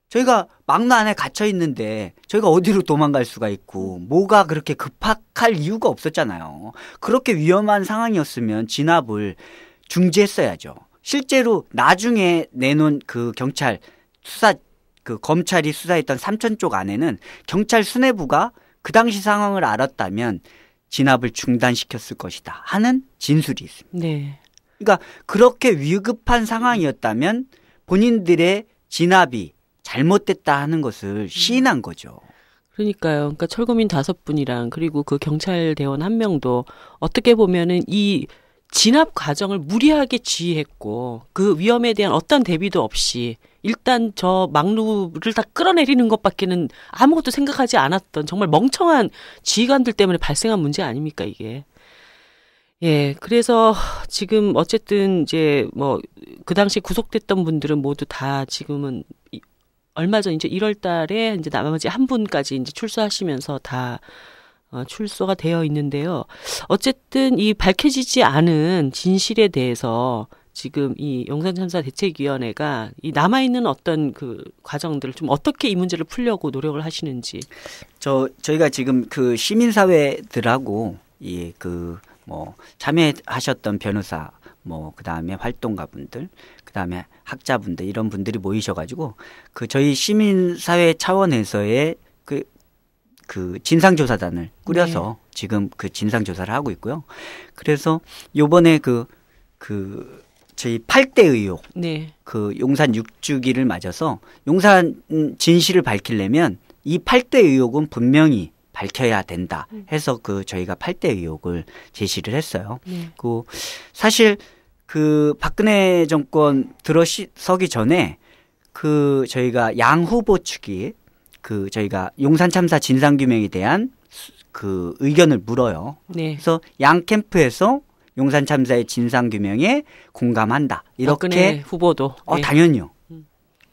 저희가 막루 안에 갇혀 있는데 저희가 어디로 도망갈 수가 있고 뭐가 그렇게 급박할 이유가 없었잖아요. 그렇게 위험한 상황이었으면 진압을 중지했어야죠. 실제로 나중에 내놓은 그 경찰 검찰이 수사했던 삼천 쪽 안에는 경찰 수뇌부가 그 당시 상황을 알았다면 진압을 중단시켰을 것이다 하는 진술이 있습니다. 네. 그러니까 그렇게 위급한 상황이었다면 본인들의 진압이 잘못됐다 하는 것을 시인한 거죠. 그러니까요. 그러니까 철거민 5분이랑 그리고 그 경찰 대원 1명도 어떻게 보면은 이 진압 과정을 무리하게 지휘했고 그 위험에 대한 어떤 대비도 없이 일단 저 막루를 다 끌어내리는 것밖에는 아무것도 생각하지 않았던 정말 멍청한 지휘관들 때문에 발생한 문제 아닙니까 이게. 그래서 지금 어쨌든 이제 뭐 그 당시 구속됐던 분들은 모두 다 지금은 얼마 전 이제 1월 달에 이제 나머지 한 분까지 이제 출소하시면서 다 출소가 되어 있는데요. 어쨌든 이 밝혀지지 않은 진실에 대해서 지금 이 용산참사 대책위원회가 이 남아있는 어떤 그 과정들을 좀 어떻게 이 문제를 풀려고 노력을 하시는지. 저희가 지금 그 시민사회들하고 참여하셨던 변호사 그다음에 활동가분들, 그다음에 학자분들 이런 분들이 모이셔가지고 저희 시민사회 차원에서의 그 진상조사단을 꾸려서 지금 그 진상조사를 하고 있고요. 그래서 요번에 저희 8대 의혹, 그 용산 6주기를 맞아서 용산 진실을 밝히려면 이 8대 의혹은 분명히 밝혀야 된다 해서 저희가 8대 의혹을 제시를 했어요. 사실 박근혜 정권 들어서기 전에 저희가 양 후보 측이 저희가 용산 참사 진상규명에 대한 의견을 물어요. 그래서 양 캠프에서 용산 참사의 진상규명에 공감한다. 이렇게 박근혜 후보도. 당연히요.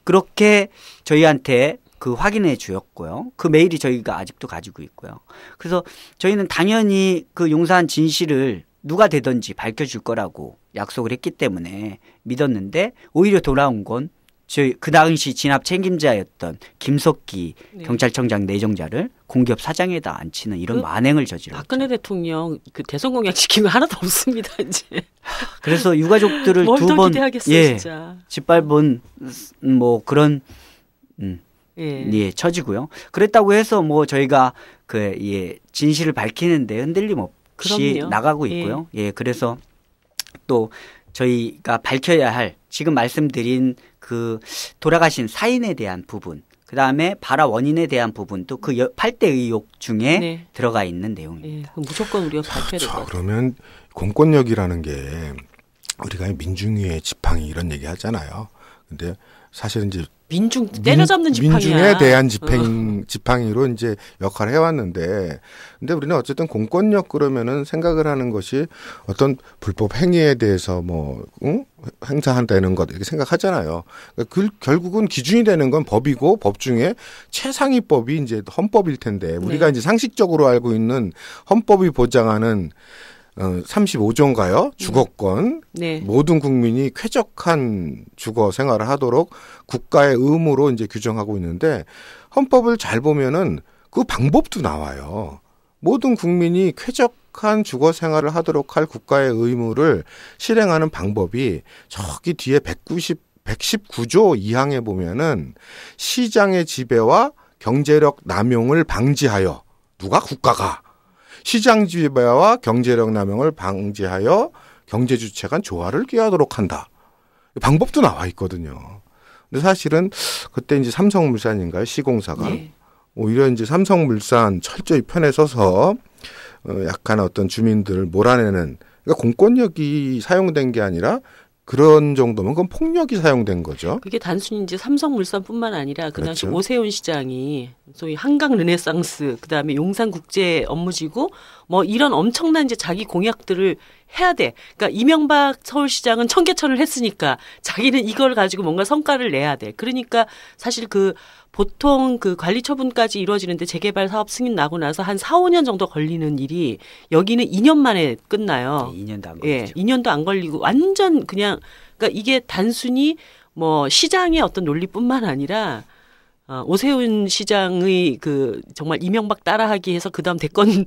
그렇게 저희한테 확인해 주었고요. 그 메일이 저희가 아직도 가지고 있고요. 그래서 저희는 당연히 용산 진실을 누가 되든지 밝혀줄 거라고 약속을 했기 때문에 믿었는데 오히려 돌아온 건 그 당시 진압 책임자였던 김석기 네. 경찰청장 내정자를 공기업 사장에다 앉히는 이런 만행을 저질렀죠. 박근혜 대통령 그 대선 공약 지킨 거 하나도 없습니다. 이제. 그래서 유가족들을 뭘 두 더 번 기대하겠어요, 진짜. 짓밟은 뭐 그런 처지고요. 그랬다고 해서 뭐 저희가 진실을 밝히는데 흔들림 없이 그럼요. 나가고 있고요. 그래서 또 저희가 밝혀야 할 지금 말씀드린 그 돌아가신 사인에 대한 부분, 그 다음에 발화 원인에 대한 부분도 그 8대 의혹 중에 들어가 있는 내용입니다. 무조건 우리가 밝혀야 될 것 같아요. 그러면 공권력이라는 게 우리가 민중위의 지팡이 이런 얘기 하잖아요. 근데 사실은 이제 민중 때려잡는 지팡이야. 민중에 대한 지팡이로 이제 역할을 해왔는데, 근데 우리는 어쨌든 공권력 그러면은 생각을 하는 것이 어떤 불법 행위에 대해서 행사한다는 것 이렇게 생각하잖아요. 그러니까 결국은 기준이 되는 건 법이고 법 중에 최상위법이 이제 헌법일 텐데 우리가 이제 상식적으로 알고 있는 헌법이 보장하는 35조인가요? 주거권. 모든 국민이 쾌적한 주거 생활을 하도록 국가의 의무로 이제 규정하고 있는데 헌법을 잘 보면은 그 방법도 나와요. 모든 국민이 쾌적한 주거 생활을 하도록 할 국가의 의무를 실행하는 방법이 저기 뒤에 119조 2항에 보면은 시장의 지배와 경제력 남용을 방지하여 누가 국가가 시장 지배와 경제력 남용을 방지하여 경제 주체 간 조화를 꾀하도록 한다. 방법도 나와 있거든요. 근데 사실은 그때 이제 삼성물산인가요? 시공사가 오히려 이제 삼성물산 철저히 편에 서서 약간 어떤 주민들을 몰아내는, 그러니까 공권력이 사용된 게 아니라 그런 정도면 그건 폭력이 사용된 거죠. 그게 단순히 이제 삼성물산뿐만 아니라 그 당시 그렇죠. 오세훈 시장이 소위 한강 르네상스, 그 다음에 용산국제 업무지구 뭐 이런 엄청난 이제 자기 공약들을 해야 돼. 그러니까 이명박 서울시장은 청계천을 했으니까 자기는 이걸 가지고 뭔가 성과를 내야 돼. 그러니까 사실 보통 관리 처분까지 이루어지는데 재개발 사업 승인 나고 나서 한 4, 5년 정도 걸리는 일이 여기는 2년 만에 끝나요. 2년도 안 걸리죠. 2년도 안 걸리고 완전 그러니까 이게 단순히 뭐 시장의 어떤 논리뿐만 아니라 오세훈 시장의 정말 이명박 따라하기 해서 그다음 대권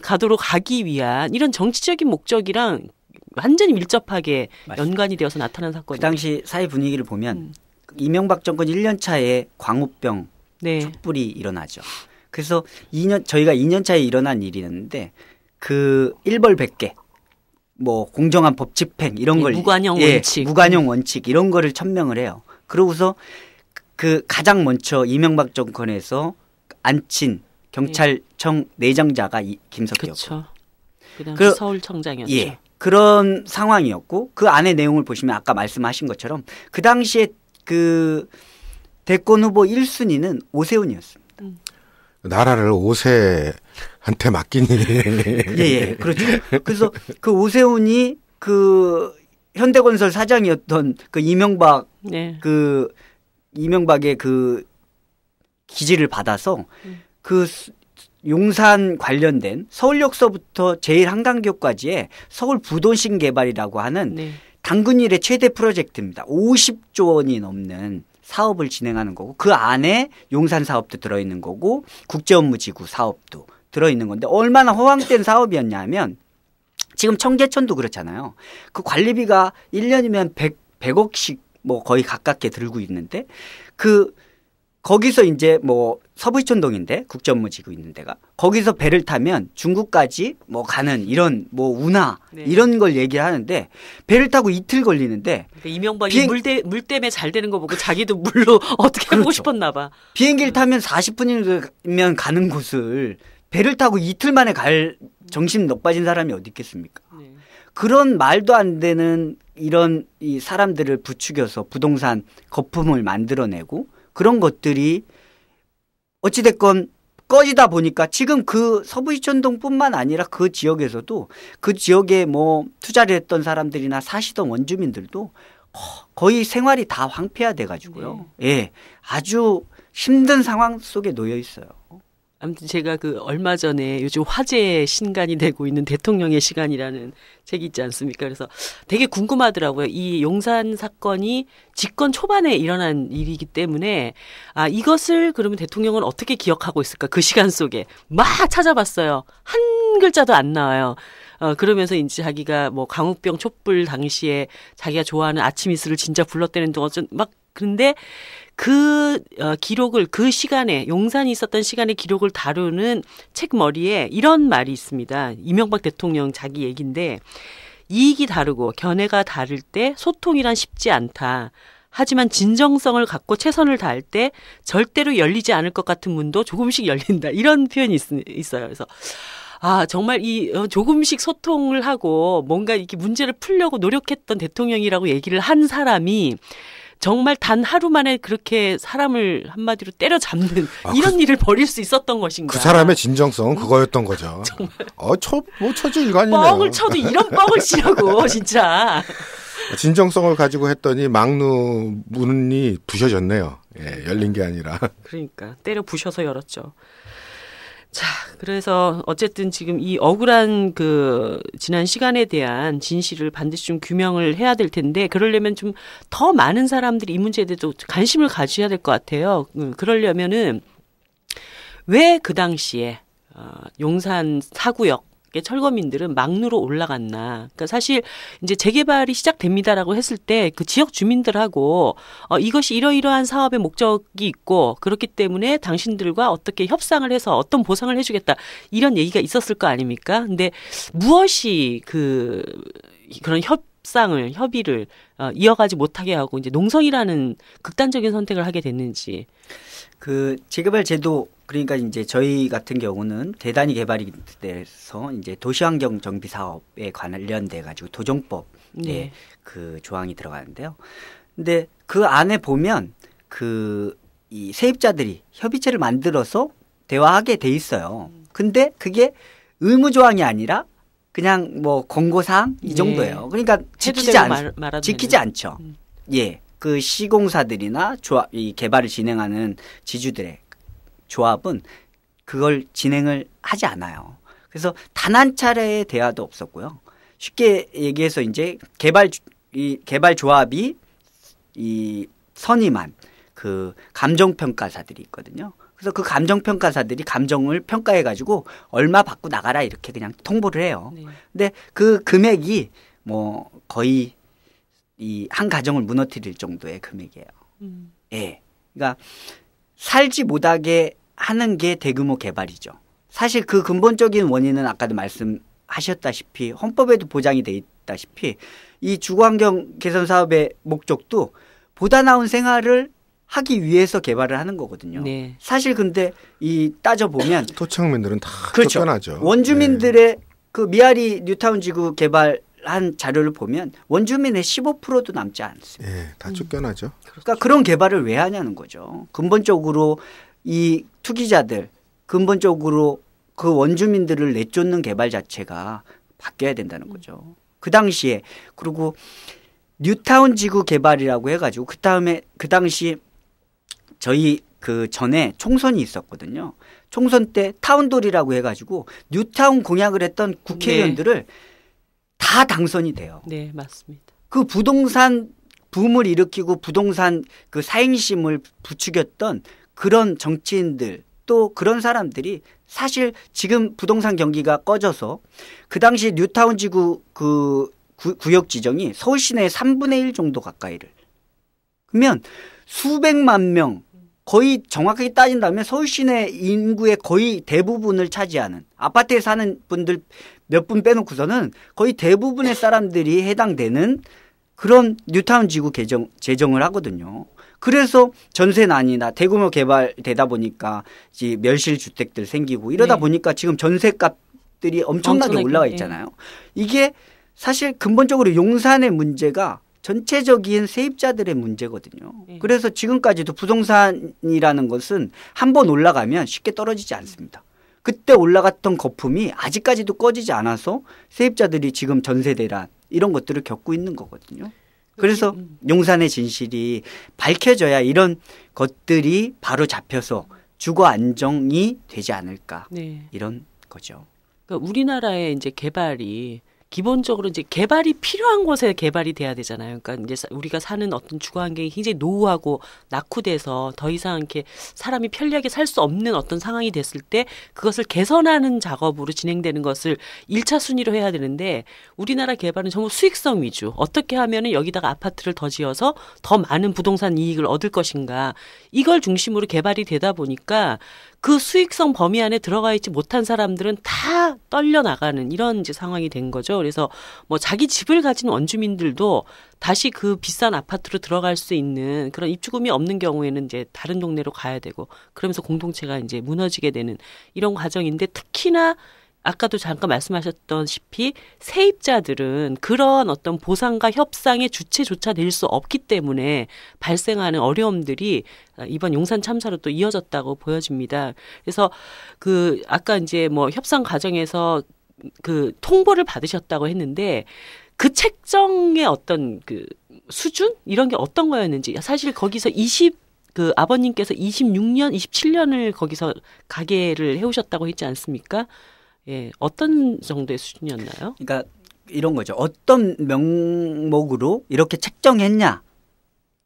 가도록 하기 위한 이런 정치적인 목적이랑 완전히 밀접하게 맞습니다. 연관이 되어서 나타난 사건이에요. 그 당시 사회 분위기를 보면 이명박 정권 1년 차에 광우병 촛불이 일어나죠. 그래서 저희가 2년 차에 일어난 일이었는데 그 일벌백계 뭐 공정한 법 집행 이런 걸 무관용 원칙. 무관용 원칙 이런 거를 천명을 해요. 그러고서 가장 먼저 이명박 정권에서 앉힌 경찰청 내정자가 김석기였고. 그렇죠. 그 서울청장이었죠. 그런 상황이었고 그 안에 내용을 보시면 아까 말씀하신 것처럼 그 당시에 대권 후보 1순위는 오세훈이었습니다. 나라를 오세한테 맡기니. 그렇죠. 그래서 그 오세훈이 현대건설 사장이었던 이명박의 기지를 받아서 용산 관련된 서울역서부터 제일한강교까지의 서울 부도심 개발이라고 하는 당군 일의 최대 프로젝트입니다. 50조 원이 넘는 사업을 진행하는 거고 그 안에 용산 사업도 들어있는 거고 국제업무지구 사업도 들어있는 건데 얼마나 허황된 사업이었냐면 지금 청계천도 그렇잖아요. 그 관리비가 1년이면 100억씩 뭐 거의 가깝게 들고 있는데 거기서 이제 뭐 서부이촌동인데 국제업무지구 있는 데가 거기서 배를 타면 중국까지 뭐 가는 이런 뭐 운하 이런 걸 얘기를 하는데 배를 타고 이틀 걸리는데 그러니까 이명박이 물 때문에 잘 되는 거 보고 자기도 물로 어떻게 해보고 싶었나 봐. 비행기를 타면 40분이면 가는 곳을 배를 타고 이틀 만에 갈 정신 넉 빠진 사람이 어디 있겠습니까? 그런 말도 안 되는 이런 이 사람들을 부추겨서 부동산 거품을 만들어내고 그런 것들이 어찌됐건 꺼지다 보니까 지금 그 서부이촌동뿐만 아니라 그 지역에서도 그 지역에 뭐 투자를 했던 사람들이나 사시던 원주민들도 거의 생활이 다 황폐화돼 가지고요. 아주 힘든 상황 속에 놓여 있어요. 아무튼 제가 그 얼마 전에 요즘 화제의 신간이 되고 있는 대통령의 시간이라는 책이 있지 않습니까? 그래서 되게 궁금하더라고요. 이 용산 사건이 집권 초반에 일어난 일이기 때문에 이것을 그러면 대통령은 어떻게 기억하고 있을까? 그 시간 속에 막 찾아봤어요. 한 글자도 안 나와요. 그러면서 이제 자기가 뭐 광우병 촛불 당시에 자기가 좋아하는 아침 이슬을 진짜 불렀대는 동안 막 그런데 그 기록을 그 시간에 용산이 있었던 시간의 기록을 다루는 책 머리에 이런 말이 있습니다. 이명박 대통령 자기 얘기인데 이익이 다르고 견해가 다를 때 소통이란 쉽지 않다. 하지만 진정성을 갖고 최선을 다할 때 절대로 열리지 않을 것 같은 문도 조금씩 열린다. 이런 표현이 있어요. 그래서 정말 이 조금씩 소통을 하고 뭔가 이렇게 문제를 풀려고 노력했던 대통령이라고 얘기를 한 사람이 정말 단 하루 만에 그렇게 사람을 한마디로 때려잡는 이런 일을 벌일 수 있었던 것인가. 그 사람의 진정성은 그거였던 거죠. 정말. 처지일관이네요. 뻥을 쳐도 이런 뻥을 치라고 진짜. 진정성을 가지고 했더니 막루 문이 부셔졌네요. 예, 열린 게 아니라. 그러니까 때려 부셔서 열었죠. 자, 그래서 어쨌든 지금 이 억울한 그 지난 시간에 대한 진실을 반드시 좀 규명을 해야 될 텐데 그러려면 좀 더 많은 사람들이 이 문제에 대해서 관심을 가져야 될 것 같아요. 그러려면은 왜 그 당시에 용산 사구역 철거민들은 막루로 올라갔나. 그러니까 사실 이제 재개발이 시작됩니다라고 했을 때 그 지역 주민들하고 이것이 이러이러한 사업의 목적이 있고 그렇기 때문에 당신들과 어떻게 협상을 해서 어떤 보상을 해주겠다. 이런 얘기가 있었을 거 아닙니까? 근데 무엇이 그런 협의를 이어가지 못하게 하고 이제 농성이라는 극단적인 선택을 하게 됐는지. 그 재개발 제도 그러니까 이제 저희 같은 경우는 대단위 개발이 돼서 이제 도시환경 정비 사업에 관련돼 가지고 도정법에 그 조항이 들어가는데요. 근데 그 안에 보면 이 세입자들이 협의체를 만들어서 대화하게 돼 있어요. 근데 그게 의무 조항이 아니라 그냥 뭐 권고사항 이 정도예요. 그러니까 지키지 않죠. 예. 그 시공사들이나 이 개발을 진행하는 지주들의 조합은 그걸 진행을 하지 않아요. 그래서 단 한 차례의 대화도 없었고요. 쉽게 얘기해서 이제 개발 조합이 이 선임한 그 감정평가사들이 있거든요. 그래서 그 감정평가사들이 감정을 평가해 가지고 얼마 받고 나가라 이렇게 그냥 통보를 해요. 네. 근데 그 금액이 뭐 거의 이 한 가정을 무너뜨릴 정도의 금액이에요. 예. 그러니까 살지 못하게 하는 게 대규모 개발이죠. 사실 그 근본적인 원인은 아까도 말씀하셨다시피 헌법에도 보장이 돼 있다시피 이 주거환경 개선 사업의 목적도 보다 나은 생활을 하기 위해서 개발을 하는 거거든요. 네. 사실 근데 이 따져보면 토착민들은 다 그렇죠. 쫓겨나죠. 원주민들의 그 미아리 뉴타운 지구 개발한 자료를 보면 원주민의 15%도 남지 않습니다. 예, 다 쫓겨나죠. 그러니까 그런 개발을 왜 하냐는 거죠. 근본적으로 이 투기자들 근본적으로 그 원주민들을 내쫓는 개발 자체가 바뀌어야 된다는 거죠. 그 당시에 그리고 뉴타운 지구 개발이라고 해가지고 그 당시 저희 그 전에 총선이 있었거든요. 총선 때 타운돌이라고 해가지고 뉴타운 공약을 했던 국회의원들을 다 당선이 돼요. 네, 맞습니다. 그 부동산 붐을 일으키고 부동산 그 사행심을 부추겼던 그런 정치인들 또 그런 사람들이 사실 지금 부동산 경기가 꺼져서 그 당시 뉴타운 지구 그 구역 지정이 서울 시내의 3분의 1 정도 가까이를 그러면 수백만 명 거의 정확하게 따진다면 서울 시내 인구의 거의 대부분을 차지하는 아파트에 사는 분들 몇 분 빼놓고서는 거의 대부분의 사람들이 해당되는 그런 뉴타운 지구 제정을 하거든요. 그래서 전세난이나 대규모 개발되다 보니까 이제 멸실 주택들 생기고 이러다 보니까 지금 전세값들이 엄청나게 올라가 있잖아요. 이게 사실 근본적으로 용산의 문제가 전체적인 세입자들의 문제거든요. 그래서 지금까지도 부동산이라는 것은 한번 올라가면 쉽게 떨어지지 않습니다. 그때 올라갔던 거품이 아직까지도 꺼지지 않아서 세입자들이 지금 전세대란 이런 것들을 겪고 있는 거거든요. 그래서 용산의 진실이 밝혀져야 이런 것들이 바로 잡혀서 주거 안정이 되지 않을까 네. 이런 거죠. 그러니까 우리나라의 이제 개발이 기본적으로 이제 개발이 필요한 곳에 개발이 돼야 되잖아요. 그러니까 이제 우리가 사는 어떤 주거 환경이 굉장히 노후하고 낙후돼서 더 이상 이렇게 사람이 편리하게 살 수 없는 어떤 상황이 됐을 때 그것을 개선하는 작업으로 진행되는 것을 1차 순위로 해야 되는데 우리나라 개발은 전부 수익성 위주. 어떻게 하면은 여기다가 아파트를 더 지어서 더 많은 부동산 이익을 얻을 것인가. 이걸 중심으로 개발이 되다 보니까 그 수익성 범위 안에 들어가 있지 못한 사람들은 다 떨려 나가는 이런 이제 상황이 된 거죠. 그래서 뭐 자기 집을 가진 원주민들도 다시 그 비싼 아파트로 들어갈 수 있는 그런 입주금이 없는 경우에는 이제 다른 동네로 가야 되고 그러면서 공동체가 이제 무너지게 되는 이런 과정인데 특히나 아까도 잠깐 말씀하셨던시피 세입자들은 그런 어떤 보상과 협상의 주체조차 될 수 없기 때문에 발생하는 어려움들이 이번 용산 참사로 또 이어졌다고 보여집니다. 그래서 그 아까 이제 뭐 협상 과정에서 그 통보를 받으셨다고 했는데 그 책정의 어떤 그 수준 이런 게 어떤 거였는지 사실 거기서 그 아버님께서 26년, 27년을 거기서 가게를 해오셨다고 했지 않습니까? 예, 어떤 정도의 수준이었나요? 그러니까 이런 거죠. 어떤 명목으로 이렇게 책정했냐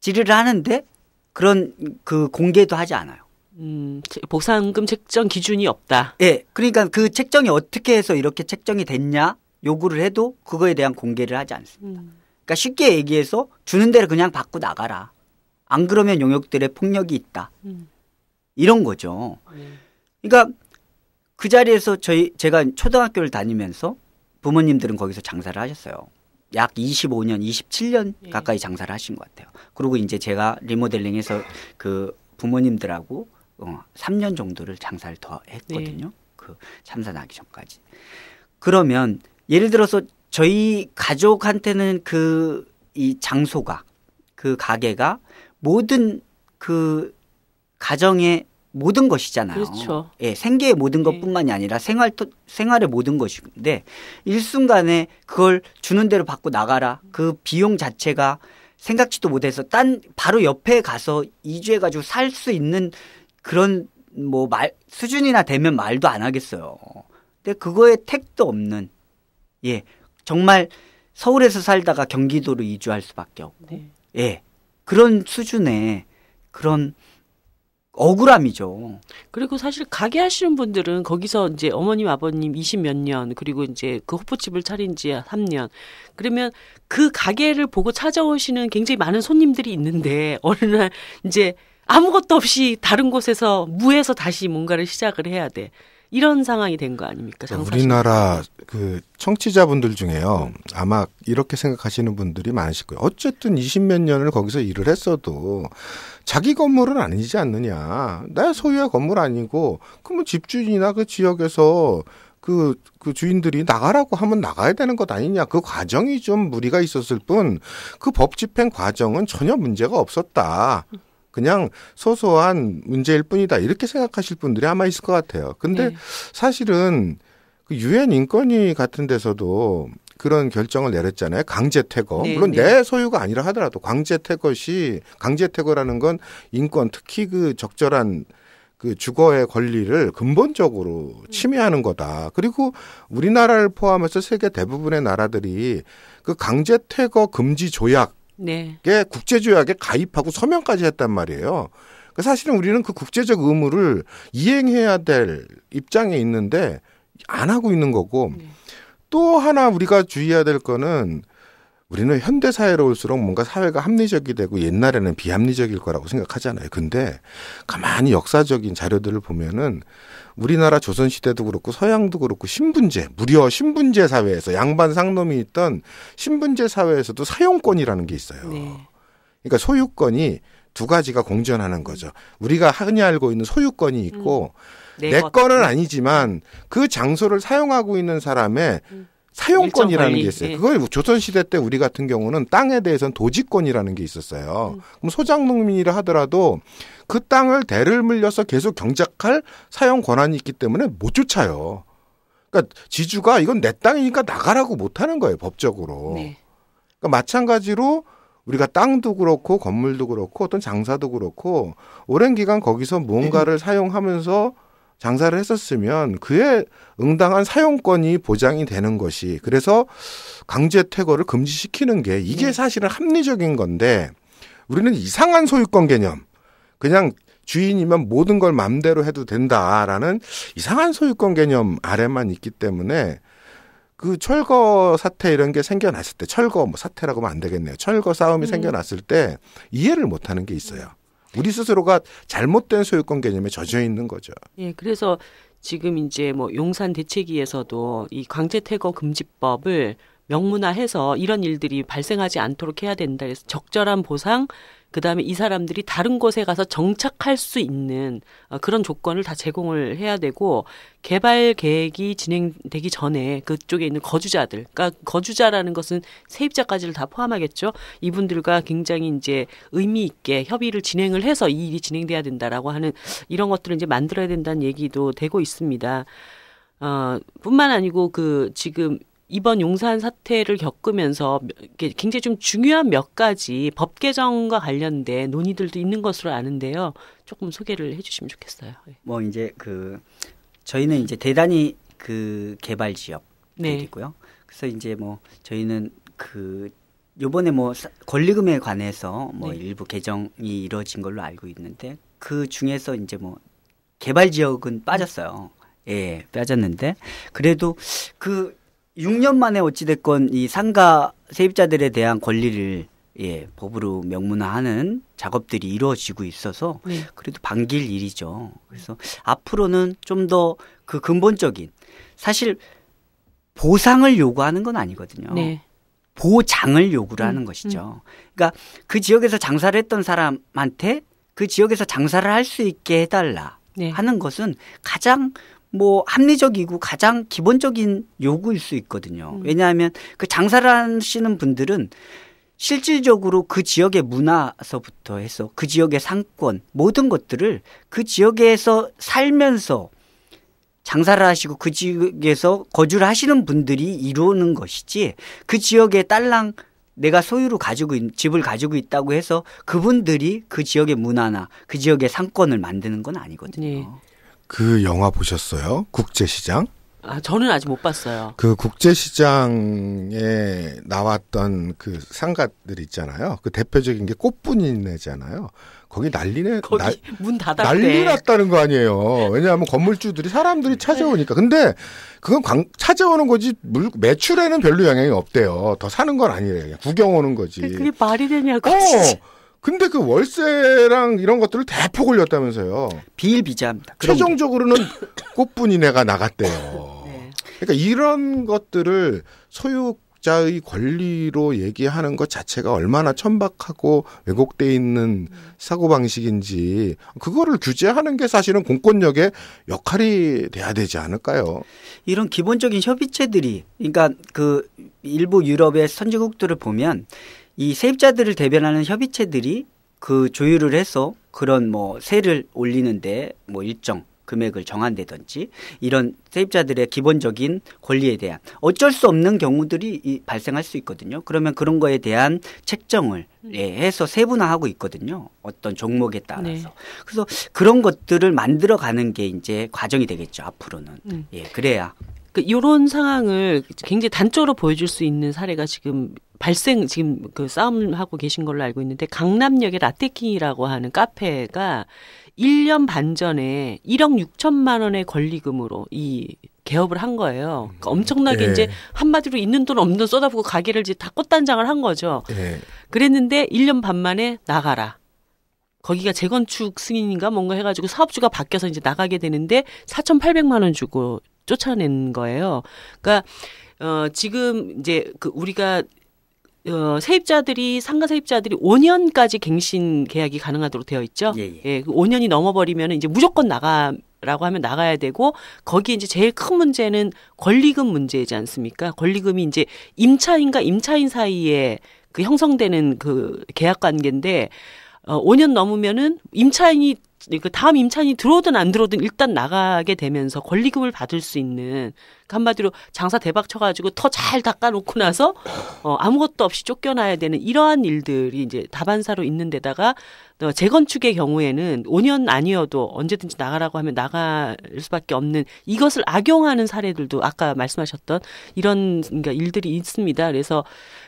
질의를 하는데 그런 그 공개도 하지 않아요. 보상금 책정 기준이 없다. 예, 그러니까 그 책정이 어떻게 해서 이렇게 책정이 됐냐 요구를 해도 그거에 대한 공개를 하지 않습니다. 그러니까 쉽게 얘기해서 주는 대로 그냥 받고 나가라. 안 그러면 용역들의 폭력이 있다. 이런 거죠. 그러니까 그 자리에서 제가 초등학교를 다니면서 부모님들은 거기서 장사를 하셨어요. 약 25년, 27년 가까이 장사를 하신 것 같아요. 그리고 이제 제가 리모델링해서 그 부모님들하고 3년 정도를 장사를 더 했거든요. 그 참사 나기 전까지. 그러면 예를 들어서 저희 가족한테는 이 장소가 그 가게가 모든 그 가정의 모든 것이잖아요. 그렇죠. 예, 생계의 모든 것뿐만이 아니라 생활의 모든 것인데 일순간에 그걸 주는 대로 받고 나가라. 그 비용 자체가 생각지도 못해서 바로 옆에 가서 이주해가지고 살 수 있는 그런 뭐 수준이나 되면 말도 안 하겠어요. 근데 그거에 택도 없는 정말 서울에서 살다가 경기도로 이주할 수밖에 없고 그런 수준의 그런 억울함이죠. 그리고 사실 가게 하시는 분들은 거기서 이제 어머님, 아버님 20몇 년, 그리고 이제 그 호프집을 차린 지 3년. 그러면 그 가게를 보고 찾아오시는 굉장히 많은 손님들이 있는데 어느 날 이제 아무것도 없이 다른 곳에서 무에서 다시 뭔가를 시작을 해야 돼. 이런 상황이 된 거 아닙니까? 우리나라 그 청취자분들 중에요. 아마 이렇게 생각하시는 분들이 많으실 거예요. 어쨌든 20몇 년을 거기서 일을 했어도 자기 건물은 아니지 않느냐. 내 소유의 건물 아니고 그러면 집주인이나 그 지역에서 그 주인들이 나가라고 하면 나가야 되는 것 아니냐. 그 과정이 좀 무리가 있었을 뿐 그 법 집행 과정은 전혀 문제가 없었다. 그냥 소소한 문제일 뿐이다. 이렇게 생각하실 분들이 아마 있을 것 같아요. 근데 사실은 그 유엔 인권위 같은 데서도 그런 결정을 내렸잖아요. 강제 퇴거. 물론 내 소유가 아니라 하더라도 강제 퇴거라는 건 인권, 특히 그 적절한 그 주거의 권리를 근본적으로 침해하는 거다. 그리고 우리나라를 포함해서 세계 대부분의 나라들이 그 강제 퇴거 금지 조약 국제조약에 가입하고 서명까지 했단 말이에요. 사실은 우리는 그 국제적 의무를 이행해야 될 입장에 있는데 안 하고 있는 거고 또 하나 우리가 주의해야 될 거는 우리는 현대사회로 올수록 뭔가 사회가 합리적이 되고 옛날에는 비합리적일 거라고 생각하잖아요. 근데 가만히 역사적인 자료들을 보면은 우리나라 조선시대도 그렇고 서양도 그렇고 무려 신분제 사회에서 양반 상놈이 있던 신분제 사회에서도 사용권이라는 게 있어요. 그러니까 소유권이 두 가지가 공존하는 거죠. 우리가 흔히 알고 있는 소유권이 있고 내 거는 아니지만 그 장소를 사용하고 있는 사람의 사용권이라는 게 있어요. 그걸 조선시대 때 우리 같은 경우는 땅에 대해서는 도지권이라는 게 있었어요. 그럼 소작농민이라 하더라도 그 땅을 대를 물려서 계속 경작할 사용 권한이 있기 때문에 못 쫓아요. 그러니까 지주가 이건 내 땅이니까 나가라고 못 하는 거예요. 법적으로. 그러니까 마찬가지로 우리가 땅도 그렇고 건물도 그렇고 어떤 장사도 그렇고 오랜 기간 거기서 무언가를 사용하면서 장사를 했었으면 그에 응당한 사용권이 보장이 되는 것이 그래서 강제 퇴거를 금지시키는 게 이게 사실은 합리적인 건데 우리는 이상한 소유권 개념 그냥 주인이면 모든 걸 맘대로 해도 된다라는 이상한 소유권 개념 아래만 있기 때문에 그 철거 사태 이런 게 생겨났을 때 철거 뭐 사태라고 하면 안 되겠네요. 철거 싸움이 생겨났을 때 이해를 못하는 게 있어요. 우리 스스로가 잘못된 소유권 개념에 젖어 있는 거죠. 예, 그래서 지금 이제 뭐 용산 대책위에서도 이 강제퇴거 금지법을 명문화해서 이런 일들이 발생하지 않도록 해야 된다. 그래서 적절한 보상, 그다음에 이 사람들이 다른 곳에 가서 정착할 수 있는 그런 조건을 다 제공을 해야 되고 개발 계획이 진행되기 전에 그쪽에 있는 거주자들, 그러니까 거주자라는 것은 세입자까지를 다 포함하겠죠. 이분들과 굉장히 이제 의미 있게 협의를 진행을 해서 이 일이 진행돼야 된다라고 하는 이런 것들을 이제 만들어야 된다는 얘기도 되고 있습니다. 뿐만 아니고 그 지금 이번 용산 사태를 겪으면서 굉장히 좀 중요한 몇 가지 법 개정과 관련된 논의들도 있는 것으로 아는데요. 조금 소개를 해주시면 좋겠어요. 뭐 이제 그 저희는 이제 대단히 그 개발 지역이고요. 네. 그래서 이제 뭐 저희는 그 요번에 뭐 권리금에 관해서 뭐 네. 일부 개정이 이루어진 걸로 알고 있는데 그 중에서 이제 뭐 개발 지역은 빠졌어요. 예, 빠졌는데 그래도 그 6년 만에 어찌됐건 이 상가 세입자들에 대한 권리를 예, 법으로 명문화하는 작업들이 이루어지고 있어서 그래도 반길 일이죠. 그래서 앞으로는 좀 더 그 근본적인 사실 보상을 요구하는 건 아니거든요. 네. 보장을 요구를 하는 것이죠. 그러니까 그 지역에서 장사를 했던 사람한테 그 지역에서 장사를 할 수 있게 해달라 하는 것은 가장 뭐 합리적이고 가장 기본적인 요구일 수 있거든요. 왜냐하면 그 장사를 하시는 분들은 실질적으로 그 지역의 문화서부터 해서 그 지역의 상권 모든 것들을 그 지역에서 살면서 장사를 하시고 그 지역에서 거주를 하시는 분들이 이루는 것이지 그 지역의 딸랑 내가 소유로 가지고 집을 가지고 있다고 해서 그분들이 그 지역의 문화나 그 지역의 상권을 만드는 건 아니거든요. 네. 그 영화 보셨어요? 국제시장? 저는 아직 못 봤어요. 그 국제시장에 나왔던 그 상가들 있잖아요. 그 대표적인 게 꽃분이네잖아요. 거기 난리네. 거기 문 닫았대. 난리 났다는 거 아니에요. 왜냐하면 건물주들이 사람들이 찾아오니까. 근데 그건 찾아오는 거지 매출에는 별로 영향이 없대요. 더 사는 건 아니래요. 구경 오는 거지. 그게 말이 되냐고. 근데 그 월세랑 이런 것들을 대폭 올렸다면서요. 비일비재합니다. 최종적으로는 꽃분이네가 나갔대요. 네. 그러니까 이런 것들을 소유자의 권리로 얘기하는 것 자체가 얼마나 천박하고 왜곡돼 있는 사고방식인지 그거를 규제하는 게 사실은 공권력의 역할이 돼야 되지 않을까요? 이런 기본적인 협의체들이 그러니까 그 일부 유럽의 선진국들을 보면 이 세입자들을 대변하는 협의체들이 그 조율을 해서 그런 뭐 세를 올리는데 뭐 일정 금액을 정한다든지 이런 세입자들의 기본적인 권리에 대한 어쩔 수 없는 경우들이 발생할 수 있거든요. 그러면 그런 거에 대한 책정을 해서 세분화하고 있거든요. 어떤 종목에 따라서. 네. 그래서 그런 것들을 만들어가는 게 이제 과정이 되겠죠. 앞으로는. 예, 그래야. 이런 상황을 굉장히 단적으로 보여줄 수 있는 사례가 지금 지금 그 싸움하고 계신 걸로 알고 있는데 강남역의 라떼킹이라고 하는 카페가 1년 반 전에 1억 6천만 원의 권리금으로 이 개업을 한 거예요. 그러니까 엄청나게 이제 한마디로 있는 돈 없는 돈 쏟아부고 가게를 이제 다 꽃단장을 한 거죠. 그랬는데 1년 반 만에 나가라. 거기가 재건축 승인인가 뭔가 해가지고 사업주가 바뀌어서 이제 나가게 되는데 4,800만 원 주고 쫓아낸 거예요. 그러니까 지금 이제 그 우리가 상가 세입자들이 5년까지 갱신 계약이 가능하도록 되어 있죠. 예, 5년이 넘어버리면 이제 무조건 나가라고 하면 나가야 되고 거기에 이제 제일 큰 문제는 권리금 문제이지 않습니까? 권리금이 이제 임차인과 임차인 사이에 그 형성되는 그 계약 관계인데 5년 넘으면은 임차인이 그 다음 임차인이 들어오든 안 들어오든 일단 나가게 되면서 권리금을 받을 수 있는 한마디로 장사 대박 쳐가지고 터 잘 닦아놓고 나서 아무것도 없이 쫓겨나야 되는 이러한 일들이 이제 다반사로 있는 데다가 재건축의 경우에는 5년 아니어도 언제든지 나가라고 하면 나갈 수밖에 없는 이것을 악용하는 사례들도 아까 말씀하셨던 이런 그러니까 일들이 있습니다. 그래서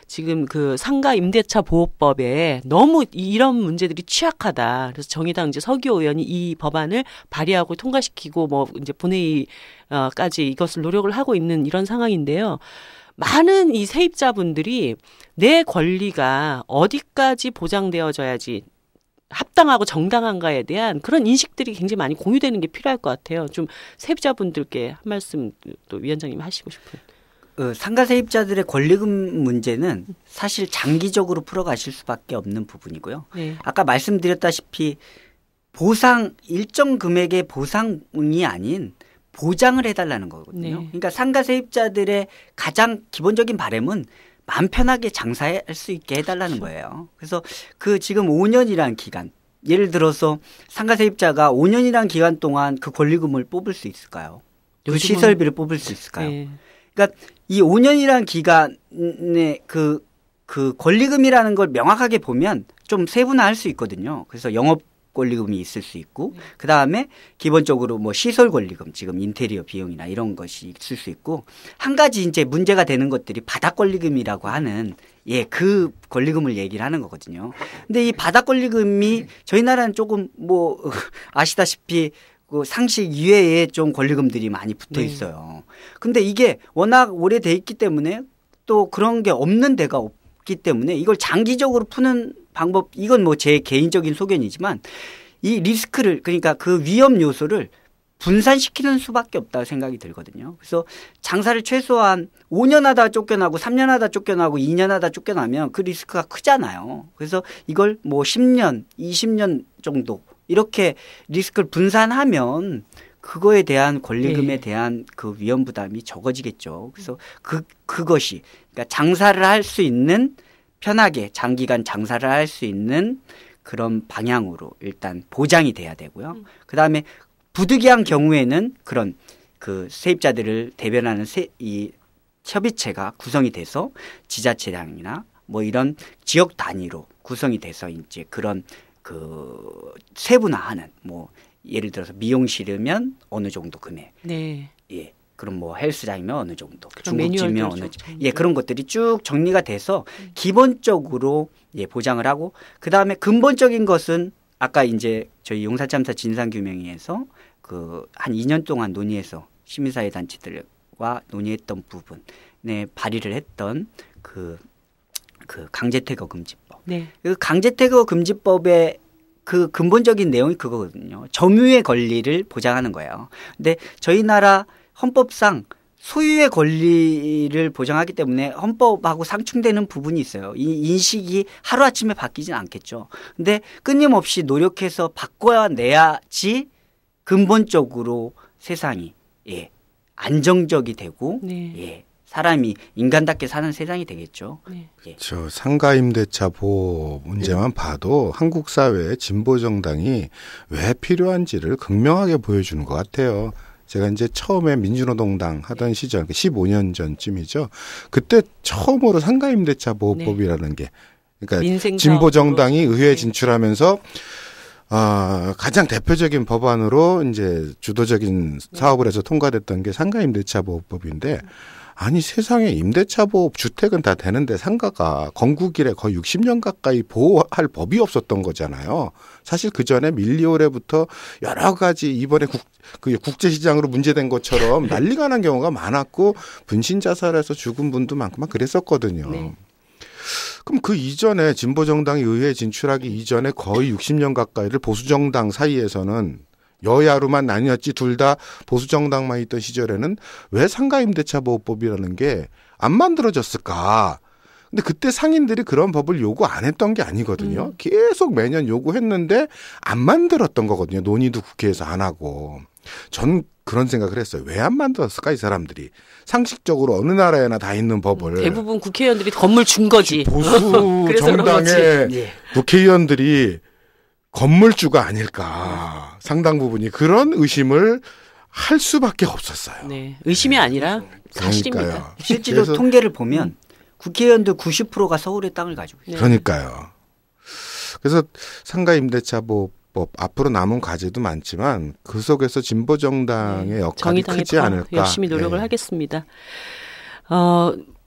지금 그 상가 임대차 보호법에 너무 이런 문제들이 취약하다. 그래서 정의당 이제 서기호 의원이 이 법안을 발의하고 통과시키고 뭐 이제 본회의까지 이것을 노력을 하고 있는 이런 상황인데요. 많은 이 세입자분들이 내 권리가 어디까지 보장되어져야지 합당하고 정당한가에 대한 그런 인식들이 굉장히 많이 공유되는 게 필요할 것 같아요. 좀 세입자분들께 한 말씀 또 위원장님 하시고 싶은. 상가 세입자들의 권리금 문제는 사실 장기적으로 풀어가실 수밖에 없는 부분이고요. 네. 아까 말씀드렸다시피 보상 일정 금액의 보상이 아닌 보장을 해달라는 거거든요. 네. 그러니까 상가 세입자들의 가장 기본적인 바람은 마음 편하게 장사할 수 있게 해달라는 거예요. 그래서 그 지금 5년이라는 기간, 예를 들어서 상가 세입자가 5년이라는 기간 동안 그 권리금을 뽑을 수 있을까요? 그 시설비를 뽑을 수 있을까요? 네. 그러니까 이 5년이라는 기간에 그 권리금이라는 걸 명확하게 보면 좀 세분화할 수 있거든요. 그래서 영업 권리금이 있을 수 있고 그다음에 기본적으로 뭐 시설 권리금 지금 인테리어 비용이나 이런 것이 있을 수 있고 한 가지 이제 문제가 되는 것들이 바닥 권리금이라고 하는 그 권리금을 얘기를 하는 거거든요. 근데 이 바닥 권리금이 저희 나라는 조금 뭐 아시다시피 그 상식 이외에 좀 권리금들이 많이 붙어 있어요. 근데 이게 워낙 오래돼 있기 때문에 또 그런 게 없는 데가 없기 때문에 이걸 장기적으로 푸는 방법, 이건 뭐 제 개인적인 소견이지만 이 리스크를 그러니까 그 위험 요소를 분산시키는 수밖에 없다고 생각이 들거든요. 그래서 장사를 최소한 5년 하다 쫓겨나고 3년 하다 쫓겨나고 2년 하다 쫓겨나면 그 리스크가 크잖아요. 그래서 이걸 뭐 10년, 20년 정도 이렇게 리스크를 분산하면 그거에 대한 권리금에 대한 그 위험 부담이 적어지겠죠. 그래서 그것이 그러니까 장사를 할 수 있는 편하게 장기간 장사를 할 수 있는 그런 방향으로 일단 보장이 돼야 되고요. 그다음에 부득이한 경우에는 그런 그 세입자들을 대변하는 이 협의체가 구성이 돼서 지자체장이나 뭐 이런 지역 단위로 구성이 돼서 이제 그런 그 세분화하는 뭐 예를 들어서 미용실이면 어느 정도 금액. 네. 예. 그럼 뭐 헬스장이면 어느 정도, 중국집이면 어느 정도. 그런 것들이 쭉 정리가 돼서 기본적으로 보장을 하고 그다음에 근본적인 것은 아까 이제 저희 용사참사 진상규명위에서 그 한 2년 동안 논의해서 시민사회 단체들과 논의했던 부분에 발의를 했던 그 강제퇴거 금지법. 네. 그 강제퇴거 금지법의 그 근본적인 내용이 그거거든요. 점유의 권리를 보장하는 거예요. 근데 저희 나라 헌법상 소유의 권리를 보장하기 때문에 헌법하고 상충되는 부분이 있어요. 이 인식이 하루아침에 바뀌진 않겠죠. 근데 끊임없이 노력해서 바꿔야 내야지 근본적으로 세상이 안정적이 되고 사람이 인간답게 사는 세상이 되겠죠. 저 상가임대차 보호 문제만 봐도 한국 사회의 진보 정당이 왜 필요한지를 극명하게 보여주는 것 같아요. 제가 이제 처음에 민주노동당 하던 시절, 15년 전쯤이죠. 그때 처음으로 상가임대차 보호법이라는 게, 그러니까 진보 정당이 의회에 진출하면서 가장 대표적인 법안으로 이제 주도적인 사업을 해서 통과됐던 게 상가임대차 보호법인데, 아니 세상에 임대차 보호 주택은 다 되는데 상가가 건국 이래 거의 60년 가까이 보호할 법이 없었던 거잖아요. 사실 그 전에 밀리오레부터 여러 가지 이번에 국제시장으로 문제된 것처럼 난리가 난 경우가 많았고 분신 자살해서 죽은 분도 많고 막 그랬었거든요. 네. 그럼 그 이전에 진보 정당이 의회에 진출하기 이전에 거의 60년 가까이를 보수 정당 사이에서는 여야로만 나뉘었지 둘 다 보수 정당만 있던 시절에는 왜 상가임대차 보호법이라는 게 안 만들어졌을까? 근데 그때 상인들이 그런 법을 요구 안 했던 게 아니거든요. 계속 매년 요구했는데 안 만들었던 거거든요. 논의도 국회에서 안 하고. 전 그런 생각을 했어요. 왜 안 만들었을까 이 사람들이. 상식적으로 어느 나라에나 다 있는 법을. 대부분 국회의원들이 건물 준 거지. 보수 정당의 국회의원들이 건물주가 아닐까. 상당 부분이 그런 의심을 할 수밖에 없었어요. 네. 의심이 아니라 사실입니다. 그러니까요. 실제로 통계를 보면 국회의원들 90%가 서울의 땅을 가지고 있어요. 네. 그러니까요. 그래서 상가 임대차 보호법 앞으로 남은 과제도 많지만 그 속에서 진보 정당의 역할이 크지 않을까. 열심히 노력을 하겠습니다.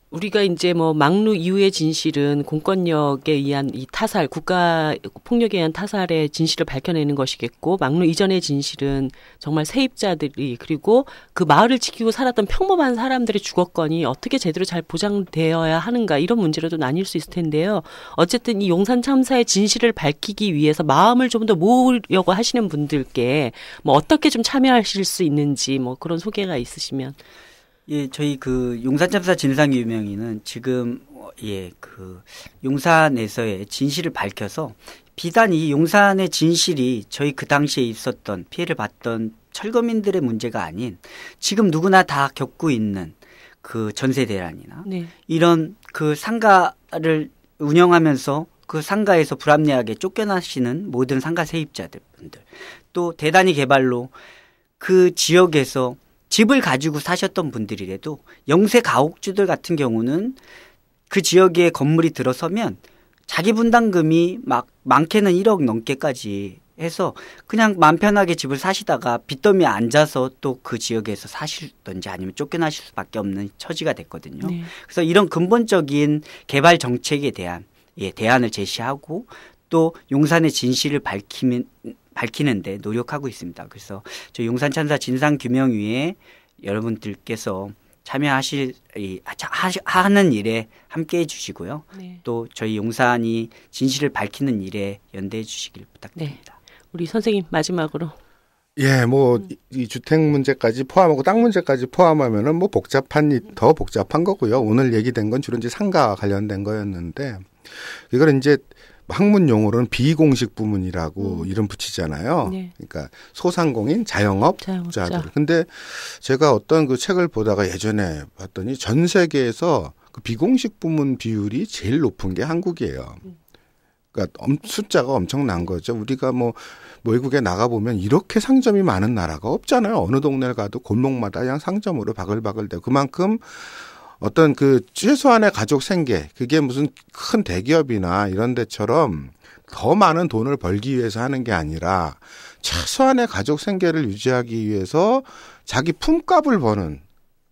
우리가 이제 뭐 막루 이후의 진실은 공권력에 의한 이 타살, 국가 폭력에 의한 타살의 진실을 밝혀내는 것이겠고, 막루 이전의 진실은 정말 세입자들이 그리고 그 마을을 지키고 살았던 평범한 사람들의 주거권이 어떻게 제대로 잘 보장되어야 하는가, 이런 문제로도 나뉠 수 있을 텐데요. 어쨌든 이 용산 참사의 진실을 밝히기 위해서 마음을 좀 더 모으려고 하시는 분들께 뭐 어떻게 좀 참여하실 수 있는지 뭐 그런 소개가 있으시면. 예, 저희 그 용산 참사 진상규명위는 지금 그 용산에서의 진실을 밝혀서 비단 이 용산의 진실이 저희 그 당시에 있었던 피해를 봤던 철거민들의 문제가 아닌 지금 누구나 다 겪고 있는 그 전세 대란이나 네. 이런 그 상가를 운영하면서 그 상가에서 불합리하게 쫓겨나시는 모든 상가 세입자들 분들, 또 대단히 개발로 그 지역에서 집을 가지고 사셨던 분들이라도 영세 가옥주들 같은 경우는 그 지역에 건물이 들어서면 자기 분담금이 막 많게는 1억 넘게까지 해서 그냥 마음 편하게 집을 사시다가 빚더미에 앉아서 또 그 지역에서 사시던지 아니면 쫓겨나실 수밖에 없는 처지가 됐거든요. 네. 그래서 이런 근본적인 개발 정책에 대한 대안을 제시하고 또 용산의 진실을 밝히는데 노력하고 있습니다. 그래서 저 용산 참사 진상규명위에 여러분들께서 하는 일에 함께해 주시고요. 네. 또 저희 용산이 진실을 밝히는 일에 연대해 주시길 부탁드립니다. 네. 우리 선생님 마지막으로. 예, 뭐 이 주택 문제까지 포함하고 땅 문제까지 포함하면은 뭐 더 복잡한 거고요. 오늘 얘기된 건 주로 이제 상가 관련된 거였는데 이걸 이제 학문 용어로는 비공식 부문이라고 이름 붙이잖아요. 네. 그러니까 소상공인, 자영업자들. 자영업자. 근데 제가 어떤 그 책을 보다가 예전에 봤더니 전 세계에서 그 비공식 부문 비율이 제일 높은 게 한국이에요. 그러니까 숫자가 엄청난 거죠. 우리가 뭐 외국에 나가보면 이렇게 상점이 많은 나라가 없잖아요. 어느 동네를 가도 골목마다 그냥 상점으로 바글바글대고 그만큼 어떤 그 최소한의 가족 생계, 그게 무슨 큰 대기업이나 이런 데처럼 더 많은 돈을 벌기 위해서 하는 게 아니라 최소한의 가족 생계를 유지하기 위해서 자기 품값을 버는,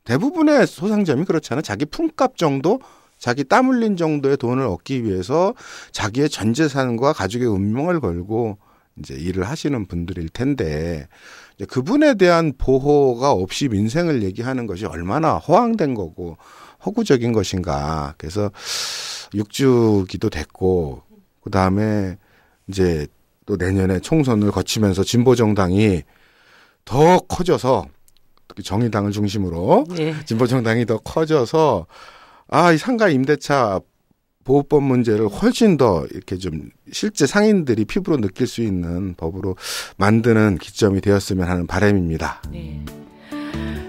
대부분의 소상점이 그렇잖아요. 자기 품값 정도, 자기 땀 흘린 정도의 돈을 얻기 위해서 자기의 전 재산과 가족의 운명을 걸고 이제 일을 하시는 분들일 텐데, 이제 그분에 대한 보호가 없이 민생을 얘기하는 것이 얼마나 허황된 거고 허구적인 것인가. 그래서 6주기도 됐고, 그 다음에 이제 또 내년에 총선을 거치면서 진보정당이 더 커져서, 특히 정의당을 중심으로 네. 진보정당이 더 커져서 이 상가 임대차 보호법 문제를 훨씬 더 이렇게 좀 실제 상인들이 피부로 느낄 수 있는 법으로 만드는 기점이 되었으면 하는 바람입니다. 네.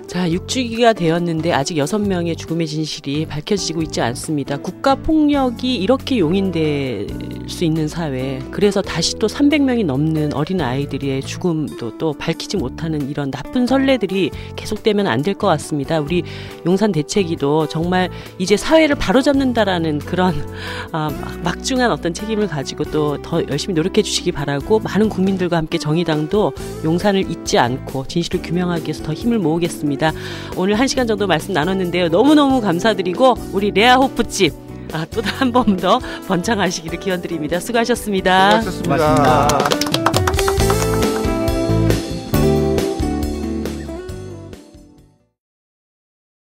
자, 6주기가 되었는데 아직 6명의 죽음의 진실이 밝혀지고 있지 않습니다. 국가폭력이 이렇게 용인될 수 있는 사회, 그래서 다시 또 300명이 넘는 어린 아이들의 죽음도 또 밝히지 못하는 이런 나쁜 선례들이 계속되면 안 될 것 같습니다. 우리 용산 대책위도 정말 이제 사회를 바로잡는다라는 그런 막중한 어떤 책임을 가지고 또 더 열심히 노력해 주시기 바라고, 많은 국민들과 함께 정의당도 용산을 잊지 않고 진실을 규명하기 위해서 더 힘을 모으겠습니다. 오늘 1시간 정도 말씀 나눴는데요. 너무너무 감사드리고 우리 레아호프집 또 한 번 더 번창하시기를 기원드립니다. 수고하셨습니다. 수고하셨습니다. 고맙습니다.